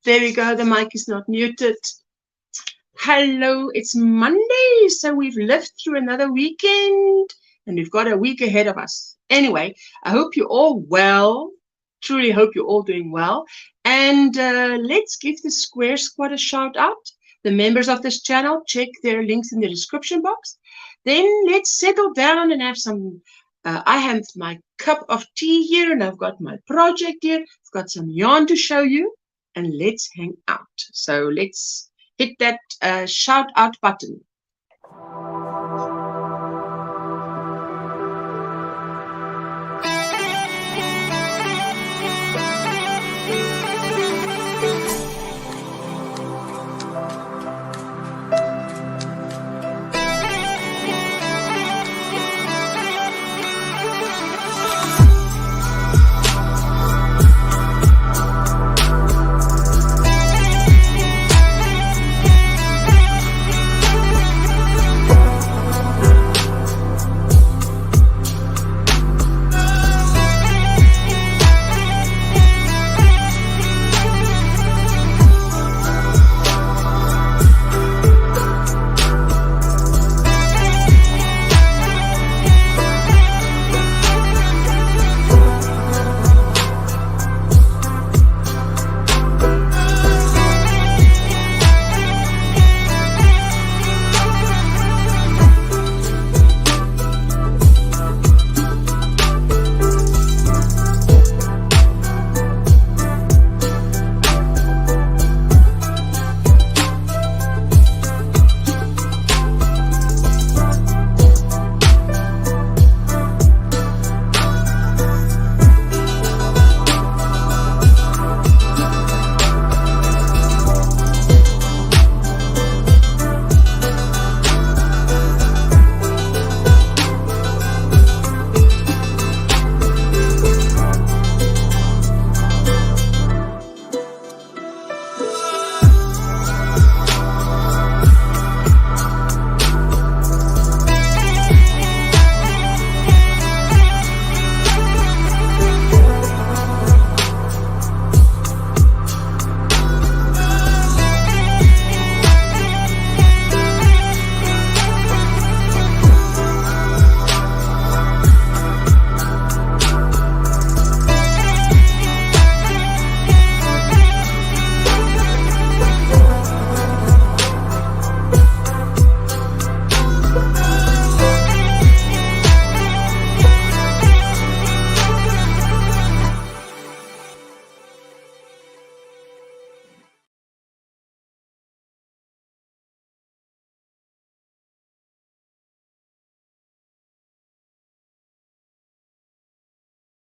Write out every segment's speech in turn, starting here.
There we go. The mic is not muted. Hello, it's Monday, so we've lived through another weekend and we've got a week ahead of us. Anyway, I hope you're all well. Truly hope you're all doing well. And let's give the Square Squad a shout out. The members of this channel, check their links in the description box. Then let's settle down and have some, I have my cup of tea here and I've got my project here. I've got some yarn to show you and let's hang out. So let's hit that shout out button.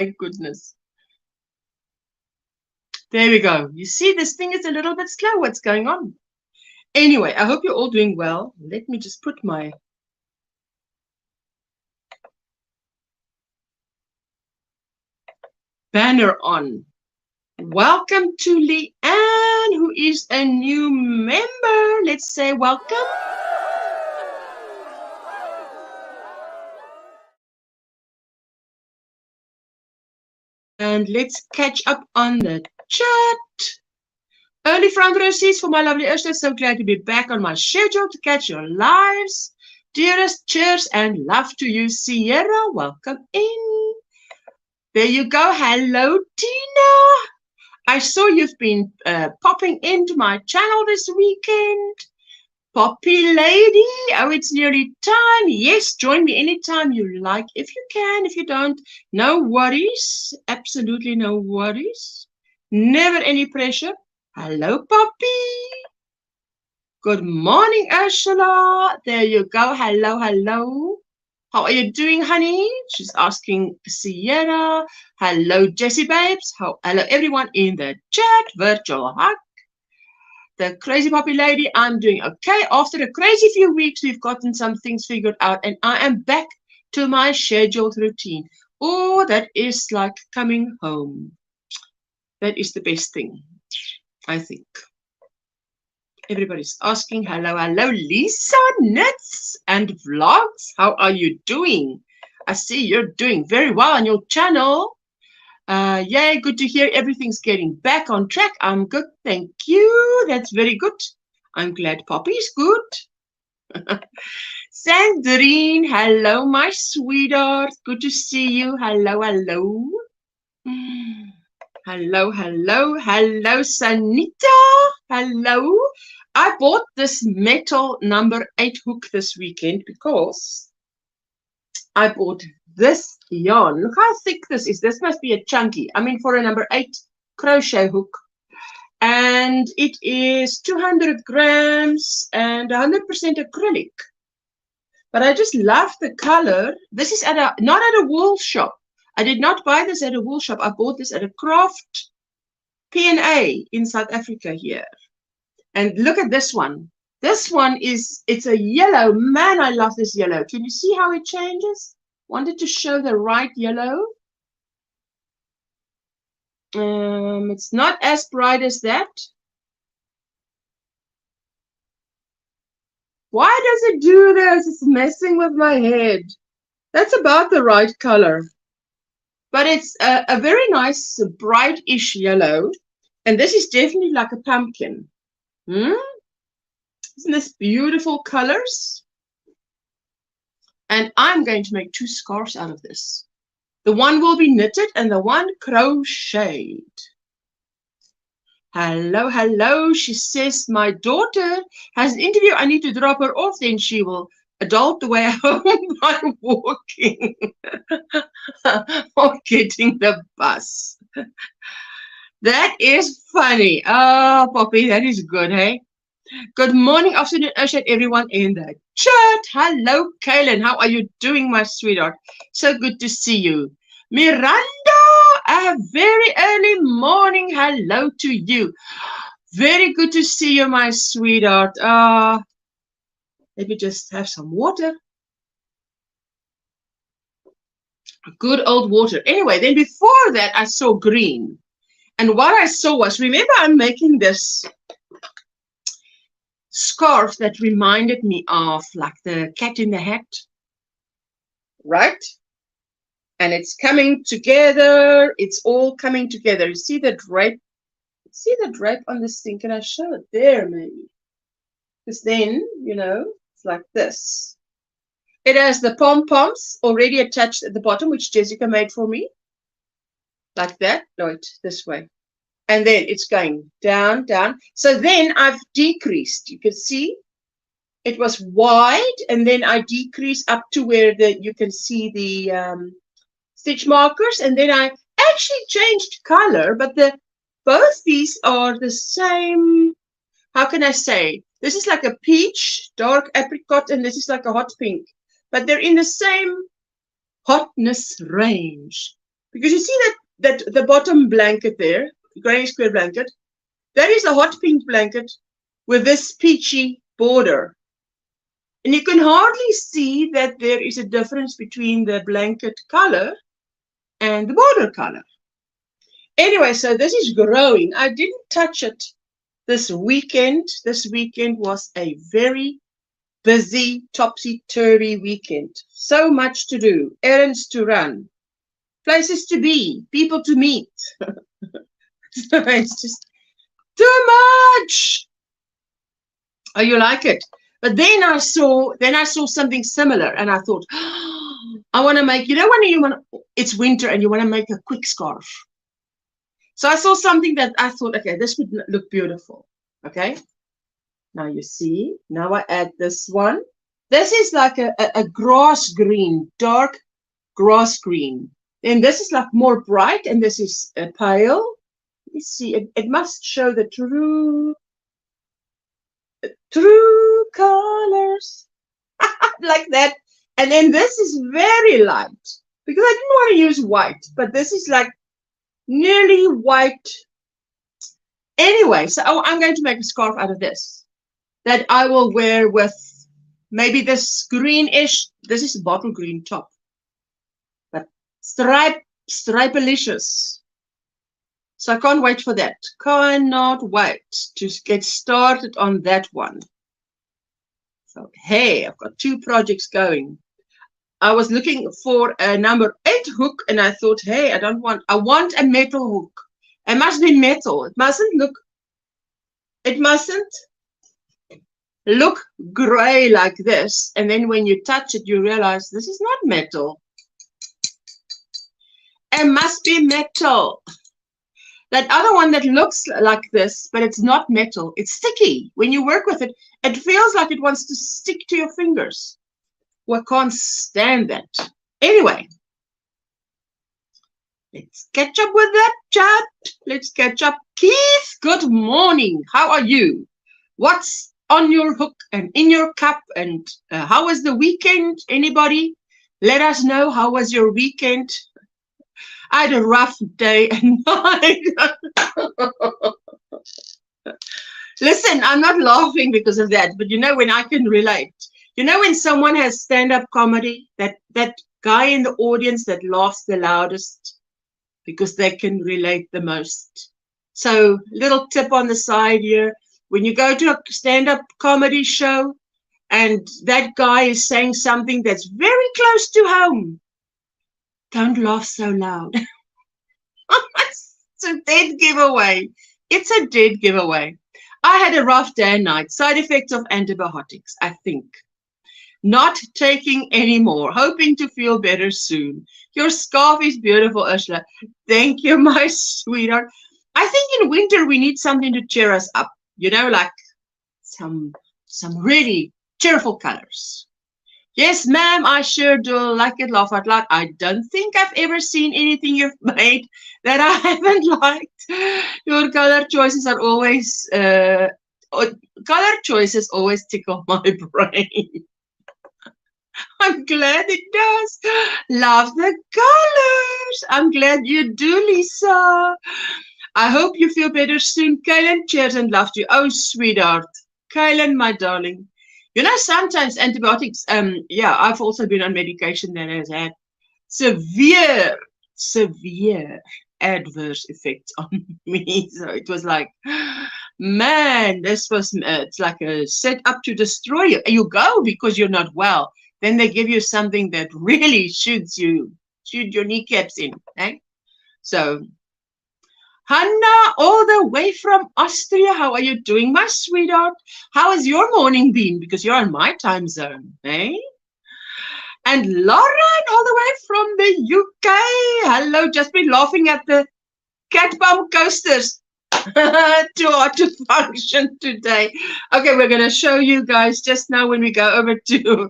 My goodness. There we go. You see, this thing is a little bit slow. What's going on? Anyway, I hope you're all doing well. Let me just put my banner on. Welcome to Leanne, who is a new member. Let's say welcome. And let's catch up on the chat. Early front row seats for my lovely Ursula. So glad to be back on my schedule to catch your lives. Dearest, cheers and love to you, Sierra. Welcome in. There you go. Hello, Tina. I saw you've been popping into my channel this weekend. Poppy lady. Oh, it's nearly time. Yes, join me anytime you like. If you can, if you don't, no worries. Absolutely no worries. Never any pressure. Hello, Poppy. Good morning, Ursula. There you go. Hello, hello. How are you doing, honey? She's asking Sierra. Hello, Jessie babes. Hello, everyone in the chat. Virtual hug. The crazy Poppy lady, I'm doing okay. After a crazy few weeks, we've gotten some things figured out, and I am back to my scheduled routine. Oh, that is like coming home. That is the best thing, I think. Everybody's asking, hello, hello, Lisa, Knits and Vlogs. How are you doing? I see you're doing very well on your channel. Yay, good to hear everything's getting back on track. I'm good, thank you. That's very good. I'm glad Poppy's good. Sandrine, hello, my sweetheart. Good to see you. Hello, hello. Hello, hello, hello, Sanita. Hello. I bought this metal number 8 hook this weekend because I bought this yarn. Look how thick this is. This must be a chunky. I mean, for a number 8 crochet hook. And it is 200 grams and 100% acrylic. But I just love the color. This is not at a wool shop. I did not buy this at a wool shop. I bought this at a craft P&A in South Africa here. And look at this one. This one it's a yellow. Man, I love this yellow. Can you see how it changes? Wanted to show the right yellow. It's not as bright as that. Why does it do this? It's messing with my head. That's about the right color. But it's a very nice, brightish yellow. And this is definitely like a pumpkin. Isn't this beautiful colors? And I'm going to make 2 scarves out of this. The one will be knitted and the one crocheted. Hello, hello. She says, my daughter has an interview. I need to drop her off. Then she will adult the way home by walking or getting the bus. That is funny. Oh, Poppy, that is good, hey? Good morning, afternoon, ocean, everyone in the chat. Hello, Kaylin. How are you doing, my sweetheart? So good to see you. Miranda, a very early morning hello to you. Very good to see you, my sweetheart. Let me just have some water. Good old water. Anyway, then before that, I saw green. And what I saw was, remember, I'm making this scarf that reminded me of like the Cat in the Hat, right? And it's coming together. It's all coming together. You see the drape? See the drape on this thing? Can I show it there, maybe? Because then, you know, it's like this. It has the pom-poms already attached at the bottom, which Jessica made for me. Like that. No, this way. And then it's going down, down. So then I've decreased. You can see it was wide, and then I decreased up to where you can see the stitch markers, and then I actually changed color, but both these are the same. How can I say? This is like a peach, dark apricot, and this is like a hot pink, but they're in the same hotness range. Because you see that the bottom blanket there, the Granny Square blanket, that is a hot pink blanket with this peachy border. And you can hardly see that there is a difference between the blanket color and the border color. Anyway, so this is growing. I didn't touch it this weekend. This weekend was a very busy, topsy-turvy weekend. So much to do, errands to run, places to be, people to meet. So it's just too much. Oh, you like it? But then I saw something similar, and I thought, oh, I want to make, you know, when it's winter and you want to make a quick scarf. So I saw something that I thought, okay, this would look beautiful. Okay. Now you see, now I add this one. This is like a grass green, dark grass green. Then this is like more bright, and this is pale. You see, it must show the true colors like that. And then this is very light because I didn't want to use white, but this is like nearly white. Anyway, so I'm going to make a scarf out of this that I will wear with maybe this greenish. This is a bottle green top, but stripelicious. So I can't wait for that. Cannot wait to get started on that one. So, hey, I've got 2 projects going. I was looking for a number 8 hook, and I thought, hey, I want a metal hook. It must be metal. It mustn't look gray like this. And then when you touch it, you realize this is not metal. It must be metal. That other one that looks like this, but it's not metal. It's sticky. When you work with it, it feels like it wants to stick to your fingers. Well, I can't stand that. Anyway, let's catch up with that chat. Let's catch up. Keith, good morning. How are you? What's on your hook and in your cup? And how was the weekend? Anybody? Let us know. How was your weekend? I had a rough day and night. Listen, I'm not laughing because of that, but you know when I can relate. You know when someone has stand-up comedy, that guy in the audience that laughs the loudest because they can relate the most. So, little tip on the side here. When you go to a stand-up comedy show and that guy is saying something that's very close to home, don't laugh so loud. It's a dead giveaway. It's a dead giveaway. I had a rough day and night. Side effects of antibiotics, I think. Not taking any more. Hoping to feel better soon. Your scarf is beautiful, Ursula. Thank you, my sweetheart. I think in winter we need something to cheer us up. You know, like some really cheerful colors. Yes, ma'am, I sure do like it, laugh out loud. I don't think I've ever seen anything you've made that I haven't liked. Your color choices are always, tickle my brain. I'm glad it does. Love the colors. I'm glad you do, Lisa. I hope you feel better soon. Kaylin, cheers and love to you. Oh, sweetheart. Kaylin, my darling. You know, sometimes antibiotics, I've also been on medication that has had severe adverse effects on me. So it was like, man, it's like a set up to destroy you. You go because you're not well. Then they give you something that really shoot your kneecaps in. Eh? So, Hanna, all the way from Austria. How are you doing, my sweetheart? How has your morning been? Because you're on my time zone, eh? And Lauren, all the way from the UK. Hello, just been laughing at the cat bum coasters. Too hard to function today. Okay, we're going to show you guys just now when we go over to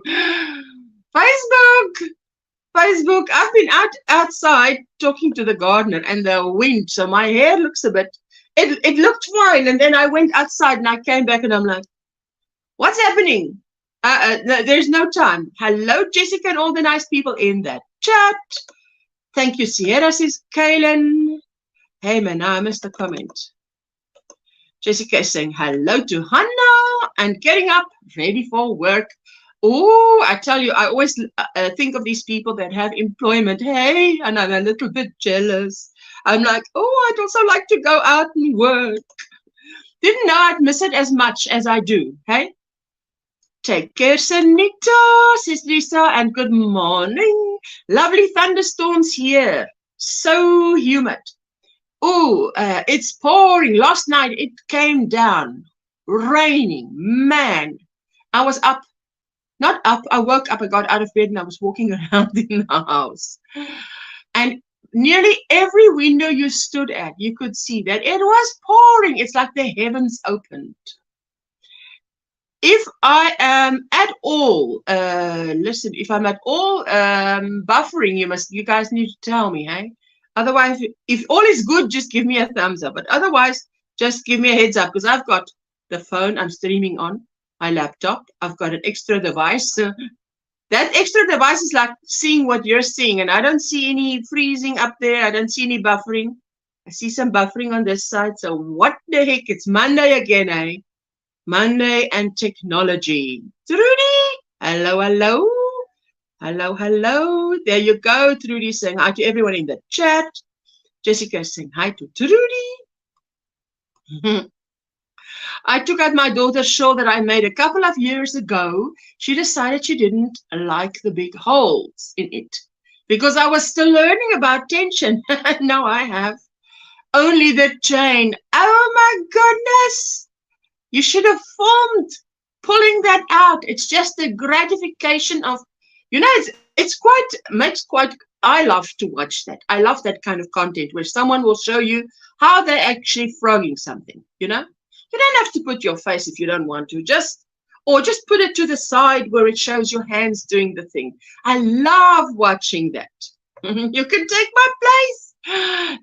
Facebook. I've been outside talking to the gardener and the wind, so my hair looks a bit, it looked fine, and then I went outside and I came back and I'm like, what's happening? No, there's no time. Hello, Jessica, and all the nice people in that chat. Thank you, Sierra, says Kaylin. Hey, man, I missed a comment. Jessica is saying hello to Hannah and getting up, ready for work. Oh, I tell you, I always think of these people that have employment. Hey, and I'm a little bit jealous. I'm like, oh, I'd also like to go out and work. Didn't know I'd miss it as much as I do. Hey, take care, Sanita, says Lisa, and good morning. Lovely thunderstorms here. So humid. Oh, it's pouring. Last night it came down, raining. Man, I was up. Not up, I woke up, I got out of bed and I was walking around in the house. And nearly every window you stood at, you could see that it was pouring. It's like the heavens opened. If I am at all, listen, if I'm at all buffering, you guys need to tell me, hey? Otherwise, if all is good, just give me a thumbs up. But otherwise, just give me a heads up because I've got the phone I'm streaming on. My laptop, I've got an extra device. So that extra device is like seeing what you're seeing, and I don't see any freezing up there. I don't see any buffering. I see some buffering on this side. So what the heck? It's Monday again, eh? Monday and technology. Trudy, hello, hello. Hello, hello. There you go. Trudy saying hi to everyone in the chat. Jessica saying hi to Trudy. I took out my daughter's shawl that I made a couple of years ago. She decided she didn't like the big holes in it because I was still learning about tension. Now I have only the chain. Oh my goodness! You should have filmed pulling that out. It's just the gratification of, it's quite, makes quite, I love to watch that. I love that kind of content where someone will show you how they're actually frogging something, You don't have to put your face if you don't want to. Just put it to the side where it shows your hands doing the thing. I love watching that. You can take my place.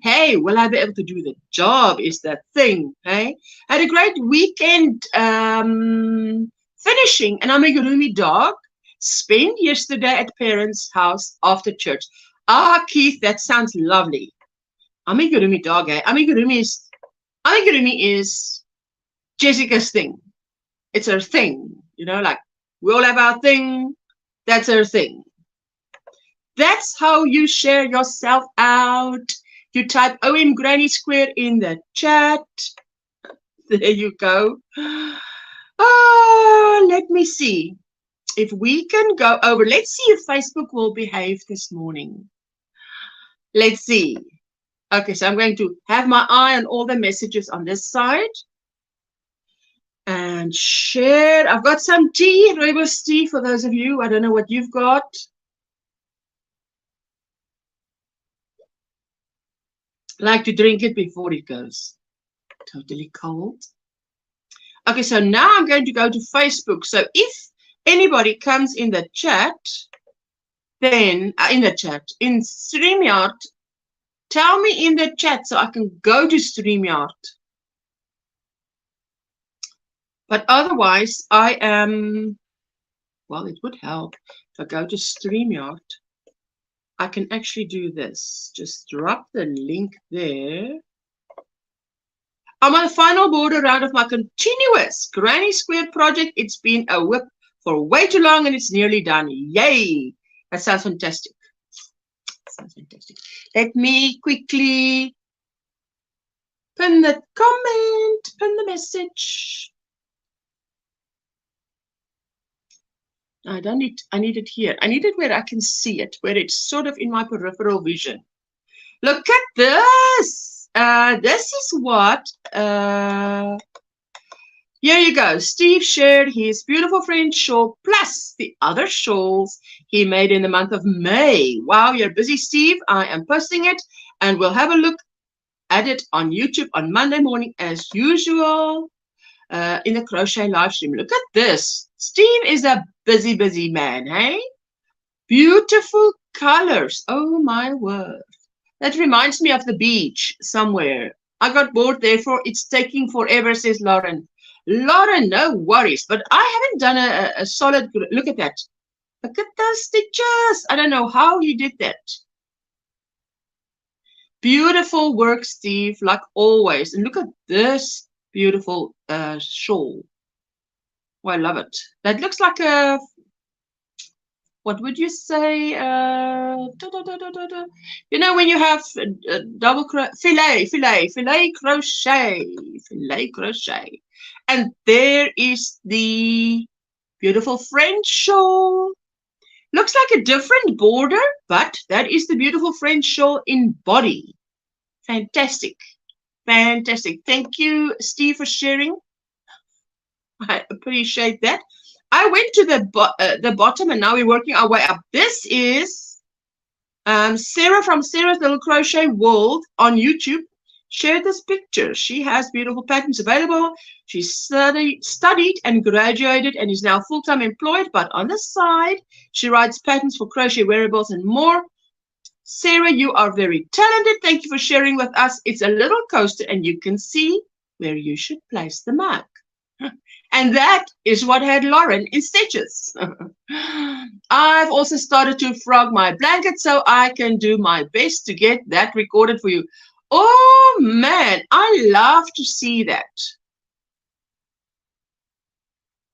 Hey, will I be able to do the job is the thing, hey? Had a great weekend finishing an amigurumi dog. Spent yesterday at parents' house after church. Ah, Keith, that sounds lovely. Amigurumi dog, eh? Amigurumi is Jessica's thing. It's her thing, like we all have our thing. That's her thing. That's how you share yourself out. You type OMGrannySquare in the chat. There you go. Oh, let me see if we can go over. Let's see if Facebook will behave this morning. Let's see. Okay, so I'm going to have my eye on all the messages on this side. And share. I've got some tea, rooibos tea for those of you. I don't know what you've got. Like to drink it before it goes totally cold. Okay, so now I'm going to go to Facebook. So if anybody comes in the chat, then in StreamYard, tell me in the chat so I can go to StreamYard. But otherwise, I am, well, it would help if I go to StreamYard. I can actually do this. Just drop the link there. I'm on the final border round of my continuous Granny Square project. It's been a whip for way too long and it's nearly done. Yay! That sounds fantastic. Sounds fantastic. Let me quickly pin the comment, pin the message. I need it here. I need it where I can see it, where it's sort of in my peripheral vision. Look at this. This is what, here you go. Steve shared his beautiful French shawl plus the other shawls he made in the month of May. Wow, you're busy, Steve. I am posting it and we'll have a look at it on YouTube on Monday morning as usual. In the crochet live stream. Look at this. Steve is a busy man, hey? Beautiful colors. Oh my word. That reminds me of the beach somewhere. I got bored, therefore it's taking forever, says Lauren. Lauren, no worries. But I haven't done a solid, look at that. Look at those stitches. I don't know how you did that. Beautiful work, Steve, like always. And look at this. Beautiful shawl. Oh, I love it. That looks like a, what would you say? You know, when you have double crochet, filet crochet. And there is the beautiful French shawl. Looks like a different border, but that is the beautiful French shawl in body. Fantastic. Fantastic. Thank you, Steve, for sharing. I appreciate that. I went to the bottom and now we're working our way up. This is Sarah from Sarah's Little Crochet World on YouTube. Shared this picture. She has beautiful patterns available. She studied and graduated and is now full-time employed. But on the side, she writes patterns for crochet wearables and more. Sarah, you are very talented. Thank you for sharing with us. It's a little coaster and you can see where you should place the mark. And that is what had Lauren in stitches. I've also started to frog my blanket so I can do my best to get that recorded for you. Oh man, I love to see that.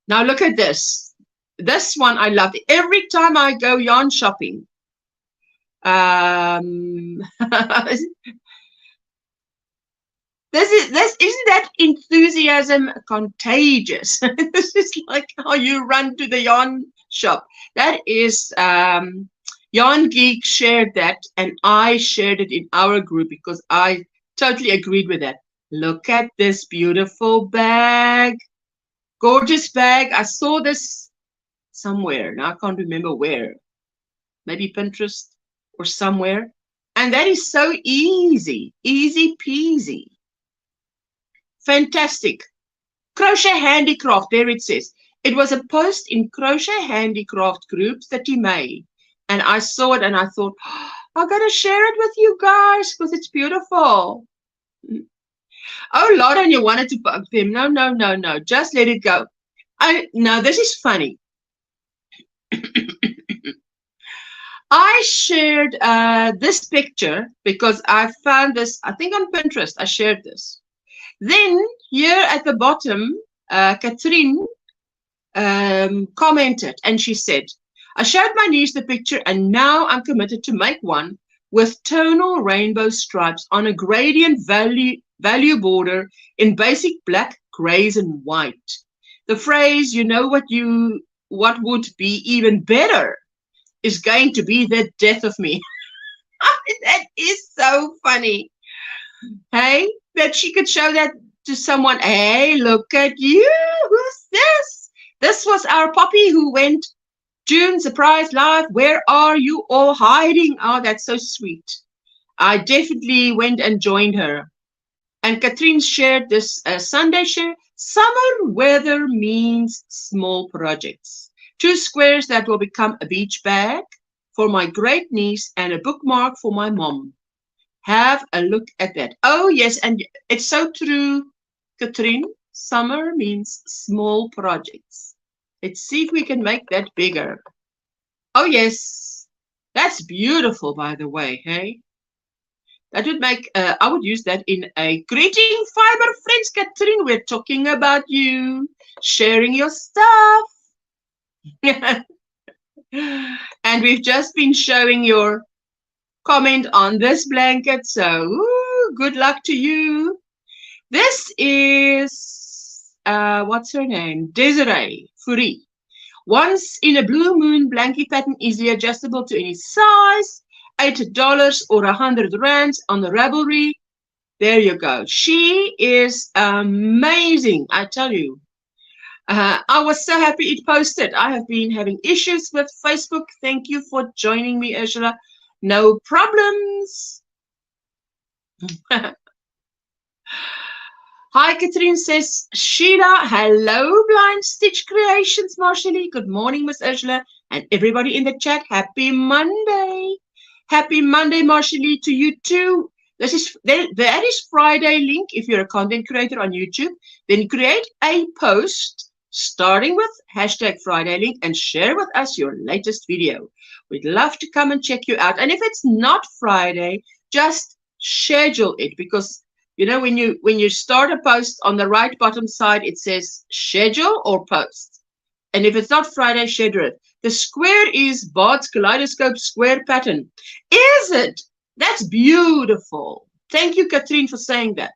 Now look at this. This one I love. Every time I go yarn shopping, Isn't that enthusiasm contagious? This is like how you run to the yarn shop. That is Yarn Geek shared that, and I shared it in our group because I totally agreed with that. Look at this beautiful bag. Gorgeous bag. I saw this somewhere. Now I can't remember where. Maybe Pinterest or somewhere. And that is so easy. Easy peasy. Fantastic. Crochet Handicraft. There it says. It was a post in Crochet Handicraft group that he made. And I saw it and I thought, oh, I'm going to share it with you guys because it's beautiful. Oh, Lord, and you wanted to bug them. No, no, no, no. Just let it go. No, this is funny. I shared this picture because I found this, I think on Pinterest, I shared this. Then here at the bottom, Catherine commented and she said, I showed my niece the picture and now I'm committed to make one with tonal rainbow stripes on a gradient value border in basic black, grays, and white. The phrase, you know what would be even better is going to be the death of me. That is so funny. Hey, that she could show that to someone. Hey, look at you. Who's this? This was our Poppy who went June surprise live. Where are you all hiding? Oh, that's so sweet. I definitely went and joined her. And Catherine shared this Sunday share. Summer weather means small projects. 2 squares that will become a beach bag for my great niece and a bookmark for my mom. Have a look at that. Oh, yes, and it's so true, Catherine. Summer means small projects. Let's see if we can make that bigger. Oh, yes. That's beautiful, by the way, hey? That would make, I would use that in a greeting fiber friends, Catherine. We're talking about you sharing your stuff. And we've just been showing your comment on this blanket. So, good luck to you. This is, what's her name? Desiree Fourie. Once in a blue moon blanket pattern, easily adjustable to any size. $8 or 100 rands on the Ravelry. There you go. She is amazing, I tell you. I was so happy it posted. I have been having issues with Facebook. Thank you for joining me, Ursula. No problems. Hi, Catherine says, Sheila, hello, Blind Stitch Creations, Marshally. Good morning, Miss Ursula, and everybody in the chat. Happy Monday. Happy Monday, Marshally, to you too. That is Friday link. If you're a content creator on YouTube, then create a post starting with hashtag Friday link and share with us your latest video. We'd love to come and check you out. And if it's not Friday, just schedule it, because you know when you start a post, on the right bottom side it says schedule or post. And if it's not Friday, schedule it. The square is Bart's Kaleidoscope square pattern. Is it? That's beautiful. Thank you, Catherine, for saying that.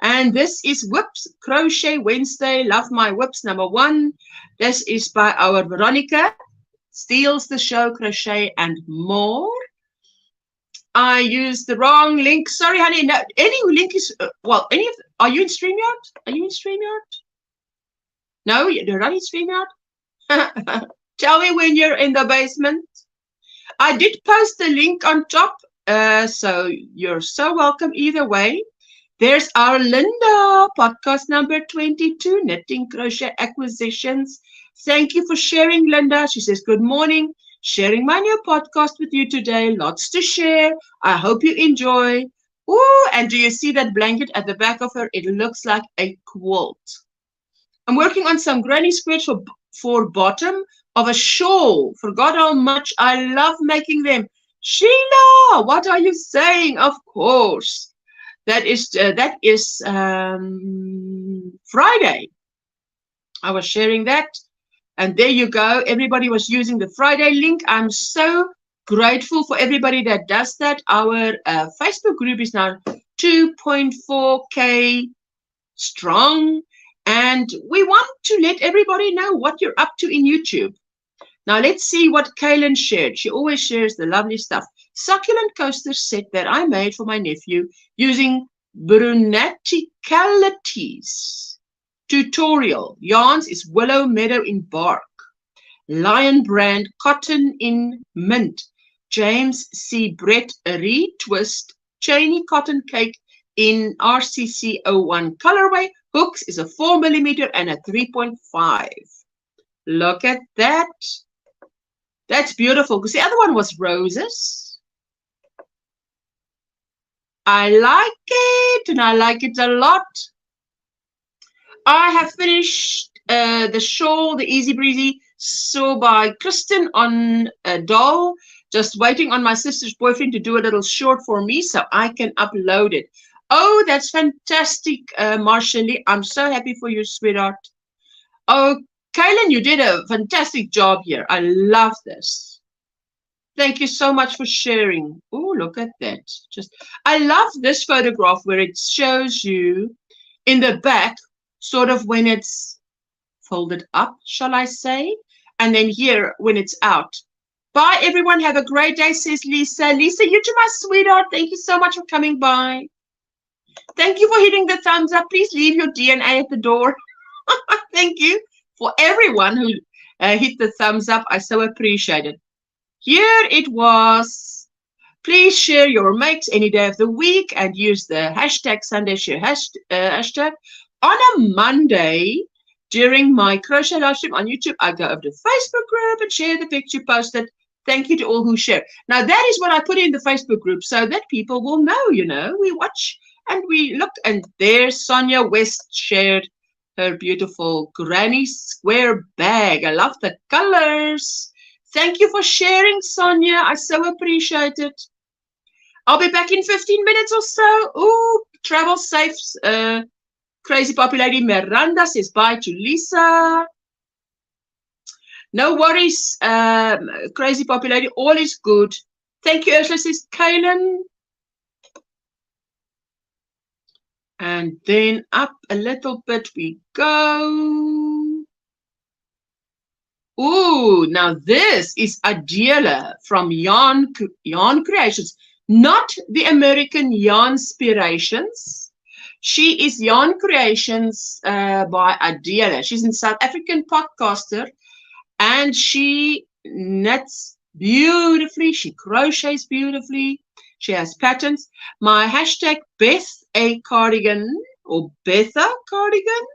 And this is Whips Crochet Wednesday. Love my whips, #1. This is by our Veronica. Steals the Show Crochet and More. I used the wrong link. Sorry, honey. No, any link is, well, are you in StreamYard? Are you in StreamYard? No, you're not in StreamYard? Tell me when you're in the basement. I did post the link on top, so you're so welcome either way. There's our Linda, podcast number 22, Knitting Crochet Acquisitions. Thank you for sharing, Linda. She says, good morning. Sharing my new podcast with you today. Lots to share. I hope you enjoy. Ooh, and do you see that blanket at the back of her? It looks like a quilt. I'm working on some granny squares for bottom of a shawl. Forgot how much I love making them. Sheila, what are you saying? Of course. That is Friday. I was sharing that. And there you go. Everybody was using the Friday link. I'm so grateful for everybody that does that. Our Facebook group is now 2.4K strong, and we want to let everybody know what you're up to in YouTube. Now let's see what Kaylin shared. She always shares the lovely stuff. Succulent coaster set that I made for my nephew using Brunaticalities. Tutorial. Yarns is Willow Meadow in bark. Lion brand cotton in mint. James C. Brett retwist chainy cotton cake in RCC01 colorway. Hooks is a 4mm and a 3.5. Look at that. That's beautiful because the other one was roses. I like it, and I like it a lot. I have finished the shawl, the Easy Breezy, so by Kristen on a doll. Just waiting on my sister's boyfriend to do a little short for me so I can upload it. Oh, that's fantastic, Marshall. I'm so happy for you, sweetheart. Oh, Kaylin, you did a fantastic job here. I love this. Thank you so much for sharing. Oh, look at that. I love this photograph where it shows you in the back, sort of when it's folded up, shall I say? And then here when it's out. Bye, everyone. Have a great day, says Lisa. Lisa, you too, my sweetheart. Thank you so much for coming by. Thank you for hitting the thumbs up. Please leave your DNA at the door. Thank you for everyone who hit the thumbs up. I so appreciate it. Here it was. Please share your makes any day of the week and use the hashtag Sunday Share hashtag. On a Monday, during my crochet live stream on YouTube, I go over to the Facebook group and share the picture posted. Thank you to all who share. Now, that is what I put in the Facebook group so that people will know, you know, we watch and we look. And there's Sonia West shared her beautiful granny square bag. I love the colors. Thank you for sharing, Sonia. I so appreciate it. I'll be back in 15 minutes or so. Ooh, travel safe. Crazy Poppy Lady Miranda says bye to Lisa. No worries, Crazy Poppy Lady. All is good. Thank you, Ursula, says Kaylin. And then up a little bit we go. Ooh, now this is Adela from Yarn Creations, not the American Yarnspirations. She is Yarn Creations by Adela. She's a South African podcaster, and she knits beautifully. She crochets beautifully. She has patterns. My hashtag Beth A Cardigan or Betha Cardigan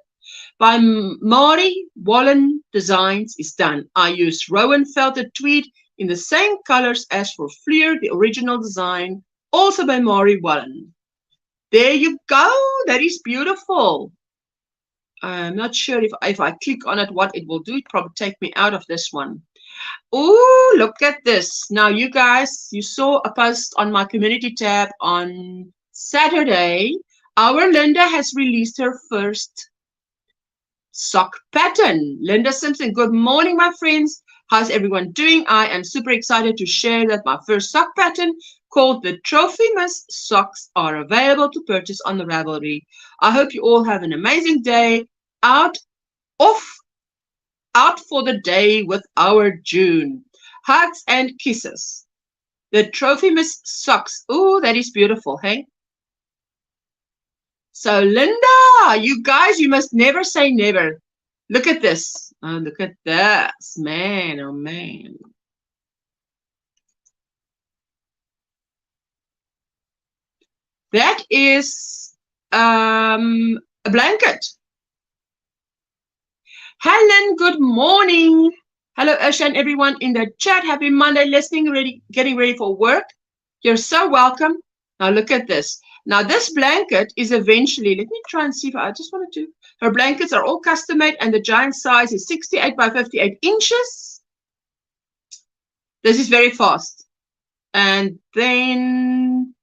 by Mari Wallen Designs is done. I use Rowan felted tweed in the same colors as for Fleur, the original design, also by Mari Wallen. There you go. That is beautiful. I'm not sure if I click on it, what it will do. It probably take me out of this one. Oh, look at this. Now, you guys, you saw a post on my community tab on Saturday. Our Linda has released her first sock pattern. Linda Simpson, good morning, my friends. How's everyone doing? I am super excited to share that my first sock pattern called the Trophy Miss socks are available to purchase on the Ravelry. I hope you all have an amazing day. Out for the day with our June. Hugs and kisses. The Trophy Miss socks. Oh, that is beautiful, hey? So, Linda, you guys, you must never say never. Look at this. Oh, look at this. Man, oh, man. That is a blanket. Helen, good morning. Hello, Usha and everyone in the chat. Happy Monday, listening, getting ready for work. You're so welcome. Now, look at this. Now, this blanket is eventually, let me try and see if I just wanted to. Her blankets are all custom made, and the giant size is 68 by 58 inches. This is very fast. And then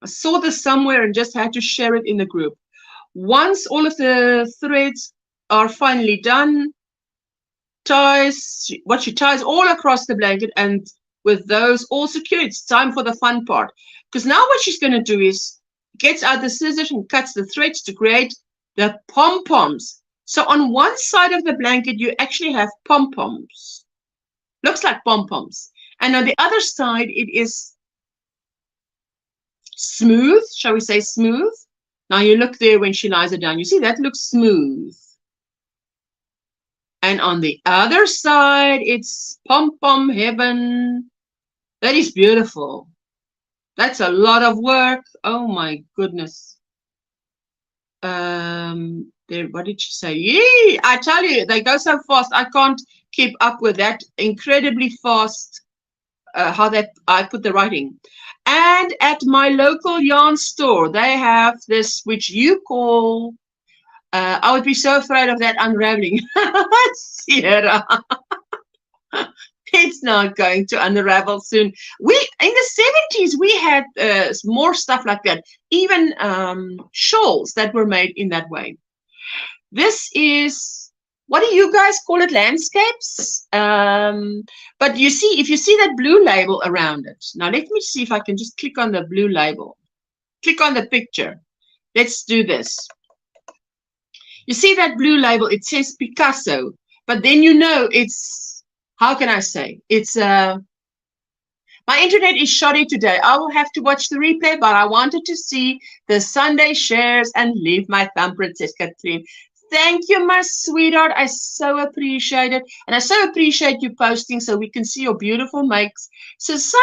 I saw this somewhere and just had to share it in the group. Once all of the threads are finally done, she ties all across the blanket, and with those all secure, it's time for the fun part. Because now what she's going to do is gets out the scissors and cuts the threads to create the pom-poms. So on one side of the blanket, you actually have pom-poms. Looks like pom-poms. And on the other side, it is smooth. Shall we say smooth? Now you look there when she lies it down. You see, that looks smooth. And on the other side, it's pom-pom heaven. That is beautiful. That's a lot of work. Oh my goodness. There, what did she say? Yee! I tell you, they go so fast. I can't keep up with that incredibly fast. How that I put the writing. And at my local yarn store, they have this, which you call. I would be so afraid of that unraveling. Sierra. It's not going to unravel soon. In the 70s, we had more stuff like that. Even shawls that were made in that way. This is, what do you guys call it? Landscapes? But you see, if you see that blue label around it. Now, let me see if I can just click on the blue label. Click on the picture. Let's do this. You see that blue label? It says Picasso. But then you know it's, how can I say? It's, my internet is shoddy today. I will have to watch the replay, but I wanted to see the Sunday shares and leave my thumbprint, says Kathleen. Thank you, my sweetheart. I so appreciate it. And I so appreciate you posting so we can see your beautiful makes. Susanna,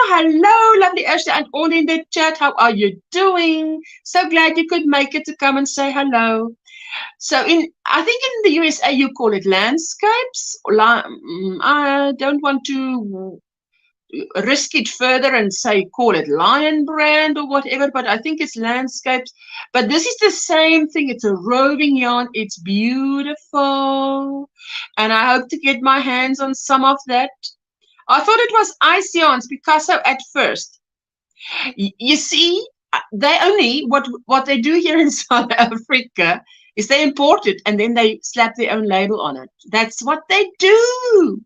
hello, lovely Esther, and all in the chat. How are you doing? So glad you could make it to come and say hello. So I think in the USA you call it landscapes. I don't want to risk it further and say call it Lion Brand or whatever, but I think it's landscapes. But this is the same thing. It's a roving yarn. It's beautiful, and I hope to get my hands on some of that. I thought it was Ice Yarns Picasso at first. You see, they only what they do here in South Africa is they import it and then they slap their own label on it. That's what they do.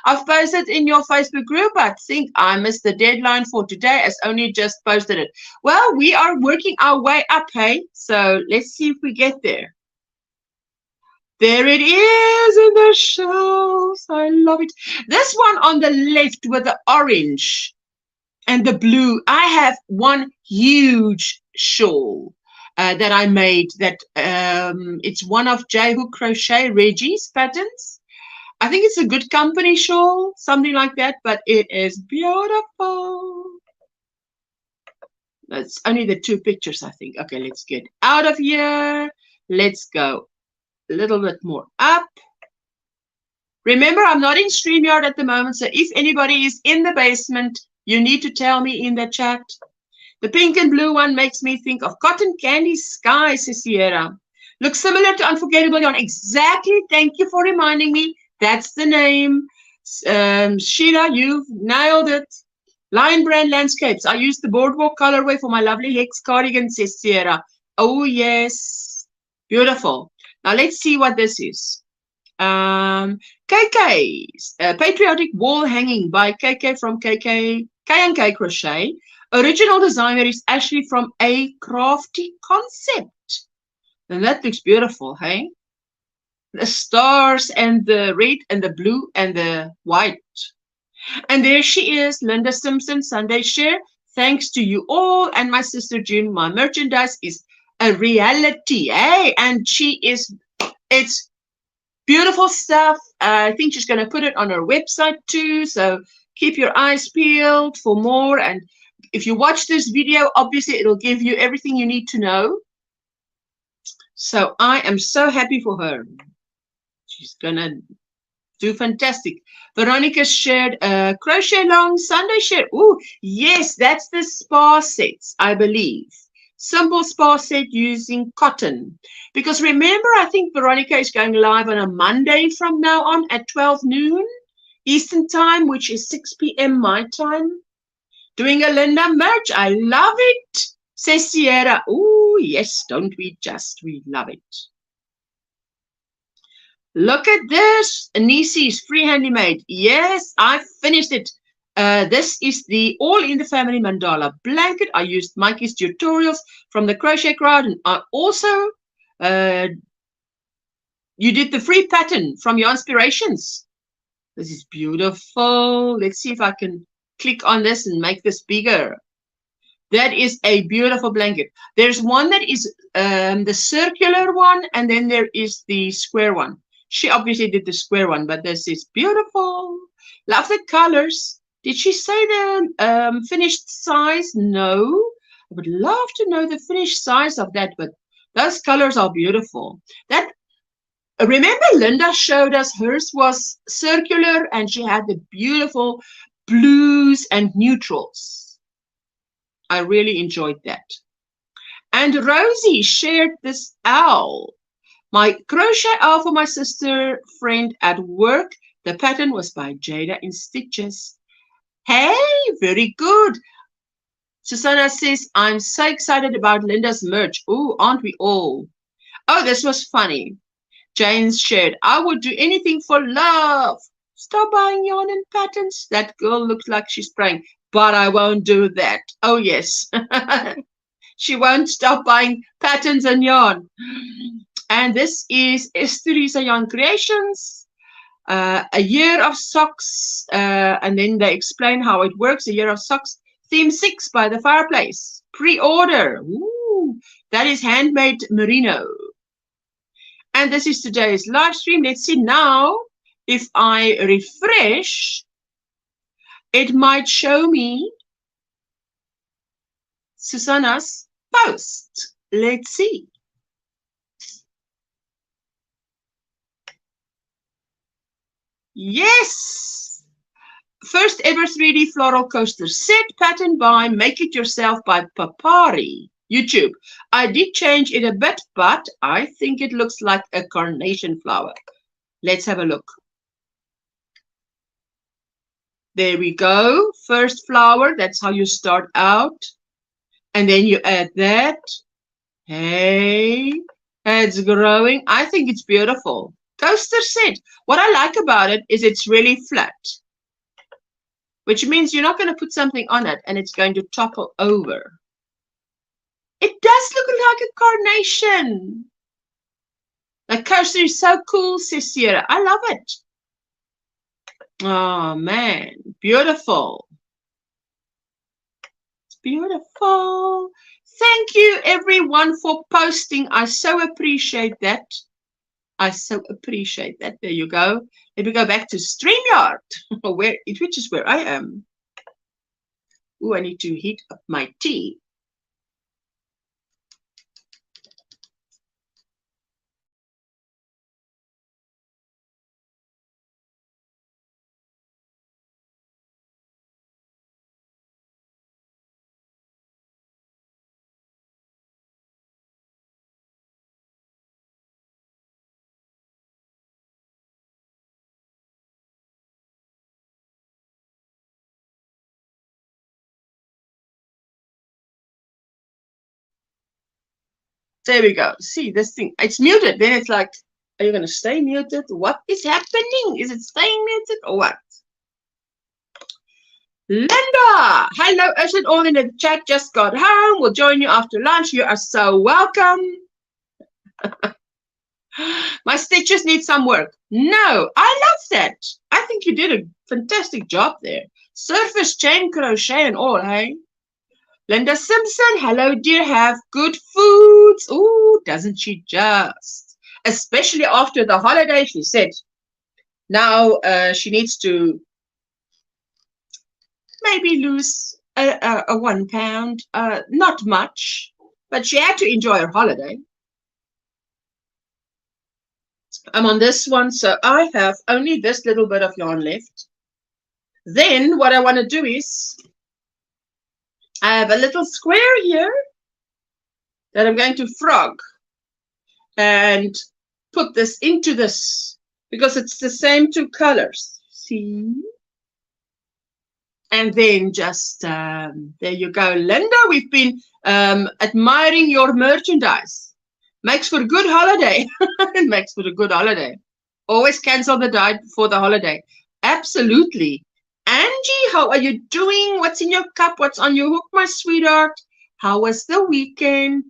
I've posted in your Facebook group. I think I missed the deadline for today as only just posted it. Well, we are working our way up, hey? So let's see if we get there. There it is in the shelves. I love it. This one on the left with the orange and the blue. I have one huge shawl that I made. That it's one of J Hook Crochet Reggie's patterns. I think it's a Good Company shawl, something like that, but it is beautiful. That's only the two pictures, I think. Okay, let's get out of here. Let's go a little bit more up. Remember, I'm not in StreamYard at the moment, so if anybody is in the basement, you need to tell me in the chat. The pink and blue one makes me think of Cotton Candy Sky, says Sierra. Looks similar to Unforgettable Yarn. Exactly. Thank you for reminding me. That's the name. Sheila, you've nailed it. Lion Brand Landscapes. I used the boardwalk colorway for my lovely Hex cardigan, says Sierra. Oh, yes. Beautiful. Now, let's see what this is. KK's Patriotic Wall Hanging by KK from K&K Crochet. Original designer is actually from A Crafty Concept. And that looks beautiful, hey? The stars and the red and the blue and the white. And there she is, Linda Simpson, Sunday Share. Thanks to you all and my sister June. My merchandise is a reality, hey? And it's beautiful stuff. I think she's going to put it on her website too. So keep your eyes peeled for more. And if you watch this video, obviously it'll give you everything you need to know. So I am so happy for her. She's gonna do fantastic. Veronica shared a crochet long Sunday share. Oh, yes, that's the spa sets, I believe. Simple spa set using cotton. Because remember, I think Veronica is going live on a Monday from now on at 12 noon Eastern time, which is 6 p.m. my time. Doing a Linda merch. I love it, says Sierra. Oh, yes, don't we just? We love it. Look at this. Nisi's Free Handy Made. Yes, I finished it This is the All in the Family Mandala blanket. I used Mikey's tutorials from the crochet crowd, and I also you did the free pattern from your inspirations. This is beautiful. Let's see if I can click on this and make this bigger. That is a beautiful blanket. There's one that is the circular one, and then there is the square one. She obviously did the square one, but this is beautiful. Love the colors. Did she say the finished size? No. I would love to know the finished size of that, but those colors are beautiful. Remember, Linda showed us hers was circular, and she had the beautiful blues and neutrals. I really enjoyed that. And Rosie shared this owl. My crochet owl for my sister friend at work. The pattern was by Jada in Stitches. Hey, very good. Susanna says, I'm so excited about Linda's merch. Oh, aren't we all? Oh, this was funny. Jane shared, I would do anything for love. Stop buying yarn and patterns. That girl looks like she's praying, but I won't do that. Oh, yes. She won't stop buying patterns and yarn. And this is Estherisa Yarn Creations. A year of socks. And then they explain how it works. A year of socks. Theme 6 by the fireplace. Pre-order. Ooh, that is handmade merino. And this is today's live stream. Let's see now if I refresh, it might show me Susanna's post. Let's see. Yes. First ever 3D floral coaster set, pattern by Make It Yourself by Papari. YouTube. I did change it a bit, but I think it looks like a carnation flower. Let's have a look. There we go. First flower. That's how you start out. And then you add that. Hey, it's growing. I think it's beautiful. Coaster set. What I like about it is it's really flat, which means you're not going to put something on it and it's going to topple over. It does look like a carnation. The coaster is so cool, says Sierra. I love it. Oh, man. Beautiful. It's beautiful. Thank you, everyone, for posting. I so appreciate that. I so appreciate that. There you go. Let me go back to StreamYard, which is where I am. Oh, I need to heat up my tea. There we go. See this thing. It's muted. Then it's like, are you going to stay muted? What is happening? Is it staying muted or what? Linda, hello. Ushered all in the chat. Just got home. We'll join you after lunch. You are so welcome. My stitches need some work. No, I love that. I think you did a fantastic job there. Surface chain crochet and all, hey? Linda Simpson, hello dear, have good foods. Oh, doesn't she just? Especially after the holiday, she said. Now she needs to maybe lose a 1 pound. Not much, but she had to enjoy her holiday. I'm on this one, so I have only this little bit of yarn left. Then what I want to do is I have a little square here that I'm going to frog and put this into this because it's the same 2 colors. See? And then just, there you go, Linda. We've been admiring your merchandise. Makes for a good holiday. It makes for a good holiday. Always cancel the diet before the holiday. Absolutely. Angie, how are you doing? What's in your cup? What's on your hook, my sweetheart? How was the weekend?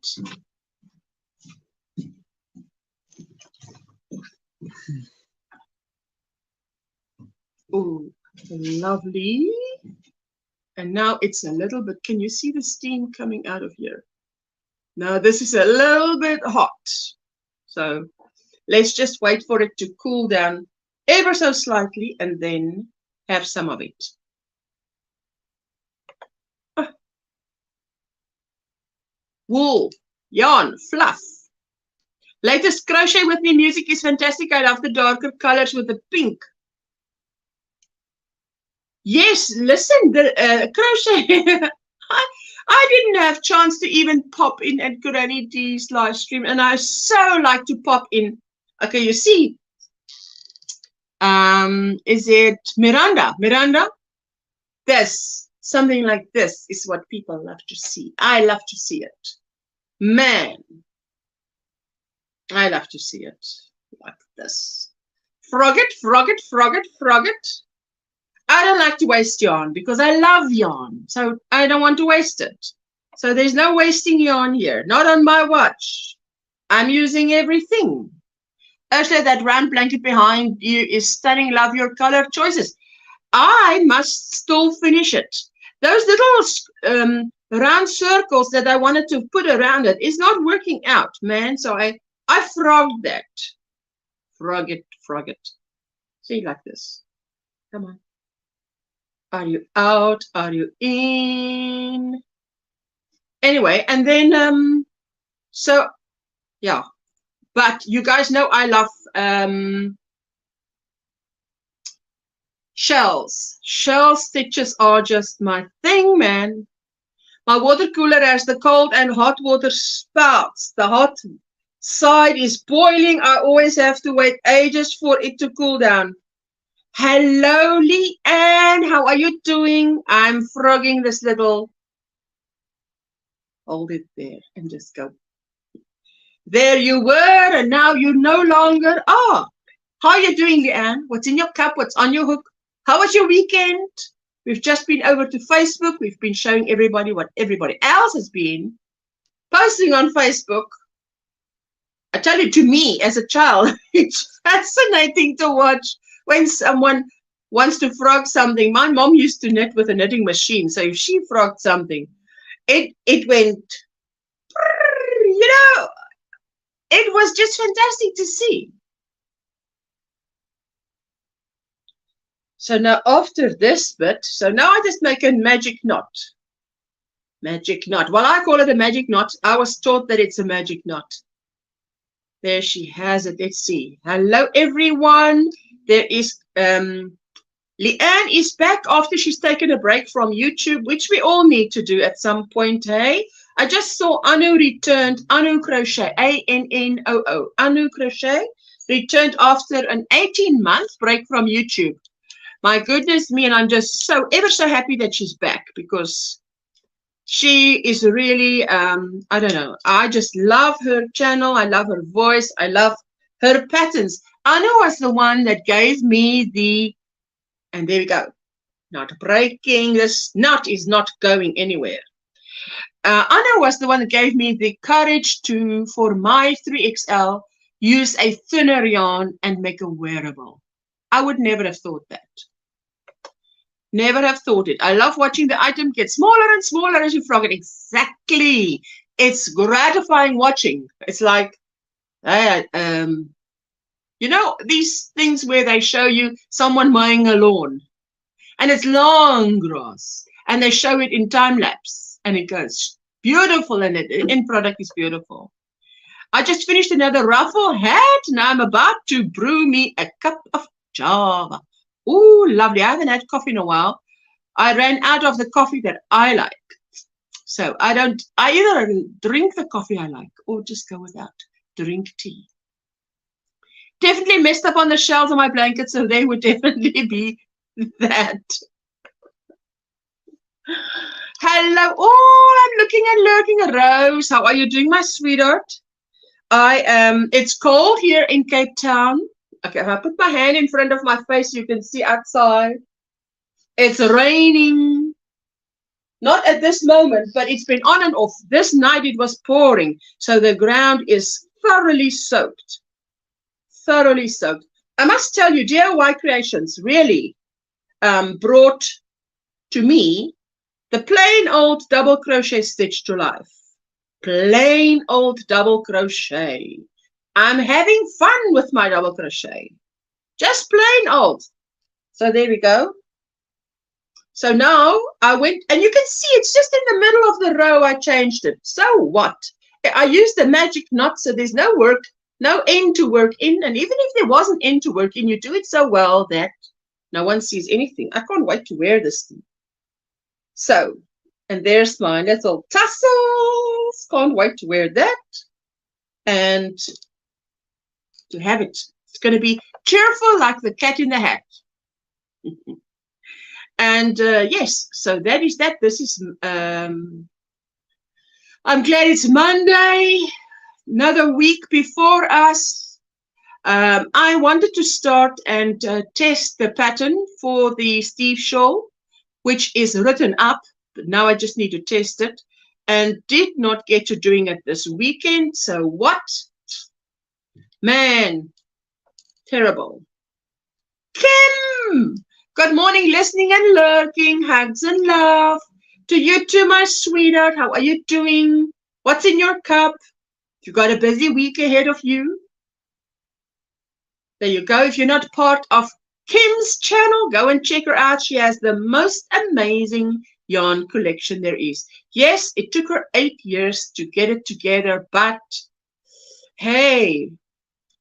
Oh, lovely. And now it's a little bit, can you see the steam coming out of here? Now this is a little bit hot. So let's just wait for it to cool down ever so slightly and then have some of it. Wool, yarn, fluff. Latest crochet with me music is fantastic. I love the darker colors with the pink. Yes, listen, the crochet. I didn't have chance to even pop in at Granny D's live stream, and I so like to pop in. Okay, you see, is it Miranda? Miranda? This, something like this is what people love to see. I love to see it. Man, I love to see it like this. Frog it, frog it, frog it, frog it. I don't like to waste yarn because I love yarn, so I don't want to waste it. So there's no wasting yarn here, not on my watch. I'm using everything. Actually, that round blanket behind you is stunning. Love your color choices. I must still finish it. Those little round circles that I wanted to put around it is not working out, man. So I frogged that. Frog it, frog it. See, like this. Come on. Are you out? Are you in? Anyway, and then, so, yeah. But you guys know I love shells. Shell stitches are just my thing, man. My water cooler has the cold and hot water spouts. The hot side is boiling. I always have to wait ages for it to cool down. Hello, Leanne. How are you doing? I'm frogging this little. Hold it there and just go. There you were, and now you no longer are. How are you doing, Leanne? What's in your cup? What's on your hook? How was your weekend? We've just been over to Facebook. We've been showing everybody what everybody else has been posting on Facebook. I tell you, to me, as a child, it's fascinating to watch when someone wants to frog something. My mom used to knit with a knitting machine, so if she frogged something, it went, you know, it was just fantastic to see. So now after this bit, so now I just make a magic knot. Magic knot. Well, I call it a magic knot. I was taught that it's a magic knot. There she has it. Let's see. Hello, everyone. There is, Leanne is back after she's taken a break from YouTube, which we all need to do at some point, hey? I just saw Anu returned, Anu Crochet, A-N-N-O-O, Anu Crochet, returned after an 18-month break from YouTube. My goodness me, and I'm just so, ever so happy that she's back because she is really, I don't know, I just love her channel. I love her voice. I love her patterns. Anu was the one that gave me the, and there we go, not breaking. This knot is not going anywhere. Anu was the one that gave me the courage to, for my 3XL, use a thinner yarn and make a wearable. I would never have thought that. Never have thought it. I love watching the item get smaller and smaller as you frog it. Exactly. It's gratifying watching. It's like, you know, these things where they show you someone mowing a lawn and it's long grass and they show it in time lapse and it goes beautiful and the end product is beautiful. I just finished another ruffle hat. Now I'm about to brew me a cup of Java. Oh, lovely. I haven't had coffee in a while. I ran out of the coffee that I like. So I either drink the coffee I like or just go without. Drink tea. Definitely messed up on the shells of my blanket, so they would definitely be that. Hello. Oh, I'm looking and lurking. Rose, how are you doing, my sweetheart? It's cold here in Cape Town. Okay, if I put my hand in front of my face, you can see outside. It's raining. Not at this moment, but it's been on and off. This night it was pouring, so the ground is thoroughly soaked. Thoroughly soaked. I must tell you, DIY Creations really brought to me the plain old double crochet stitch to life. Plain old double crochet. I'm having fun with my double crochet. Just plain old. So there we go. So now I went, and you can see it's just in the middle of the row I changed it. So what? I used the magic knot, so there's no work, no end to work in. And even if there wasn't end to work in, you do it so well that no one sees anything. I can't wait to wear this thing. So, and there's my little tassels. Can't wait to wear that. And to have it. It's going to be cheerful like the cat in the hat. And yes, so that is that. This is, I'm glad it's Monday, another week before us. I wanted to start and test the pattern for the Steve shawl, which is written up, but now I just need to test it, and did not get to doing it this weekend. So what? Man, terrible. Kim! Good morning, listening and lurking. Hugs and love to you too, my sweetheart. How are you doing? What's in your cup? You got a busy week ahead of you. There you go. If you're not part of Kim's channel, go and check her out. She has the most amazing yarn collection there is. Yes, it took her 8 years to get it together, but hey,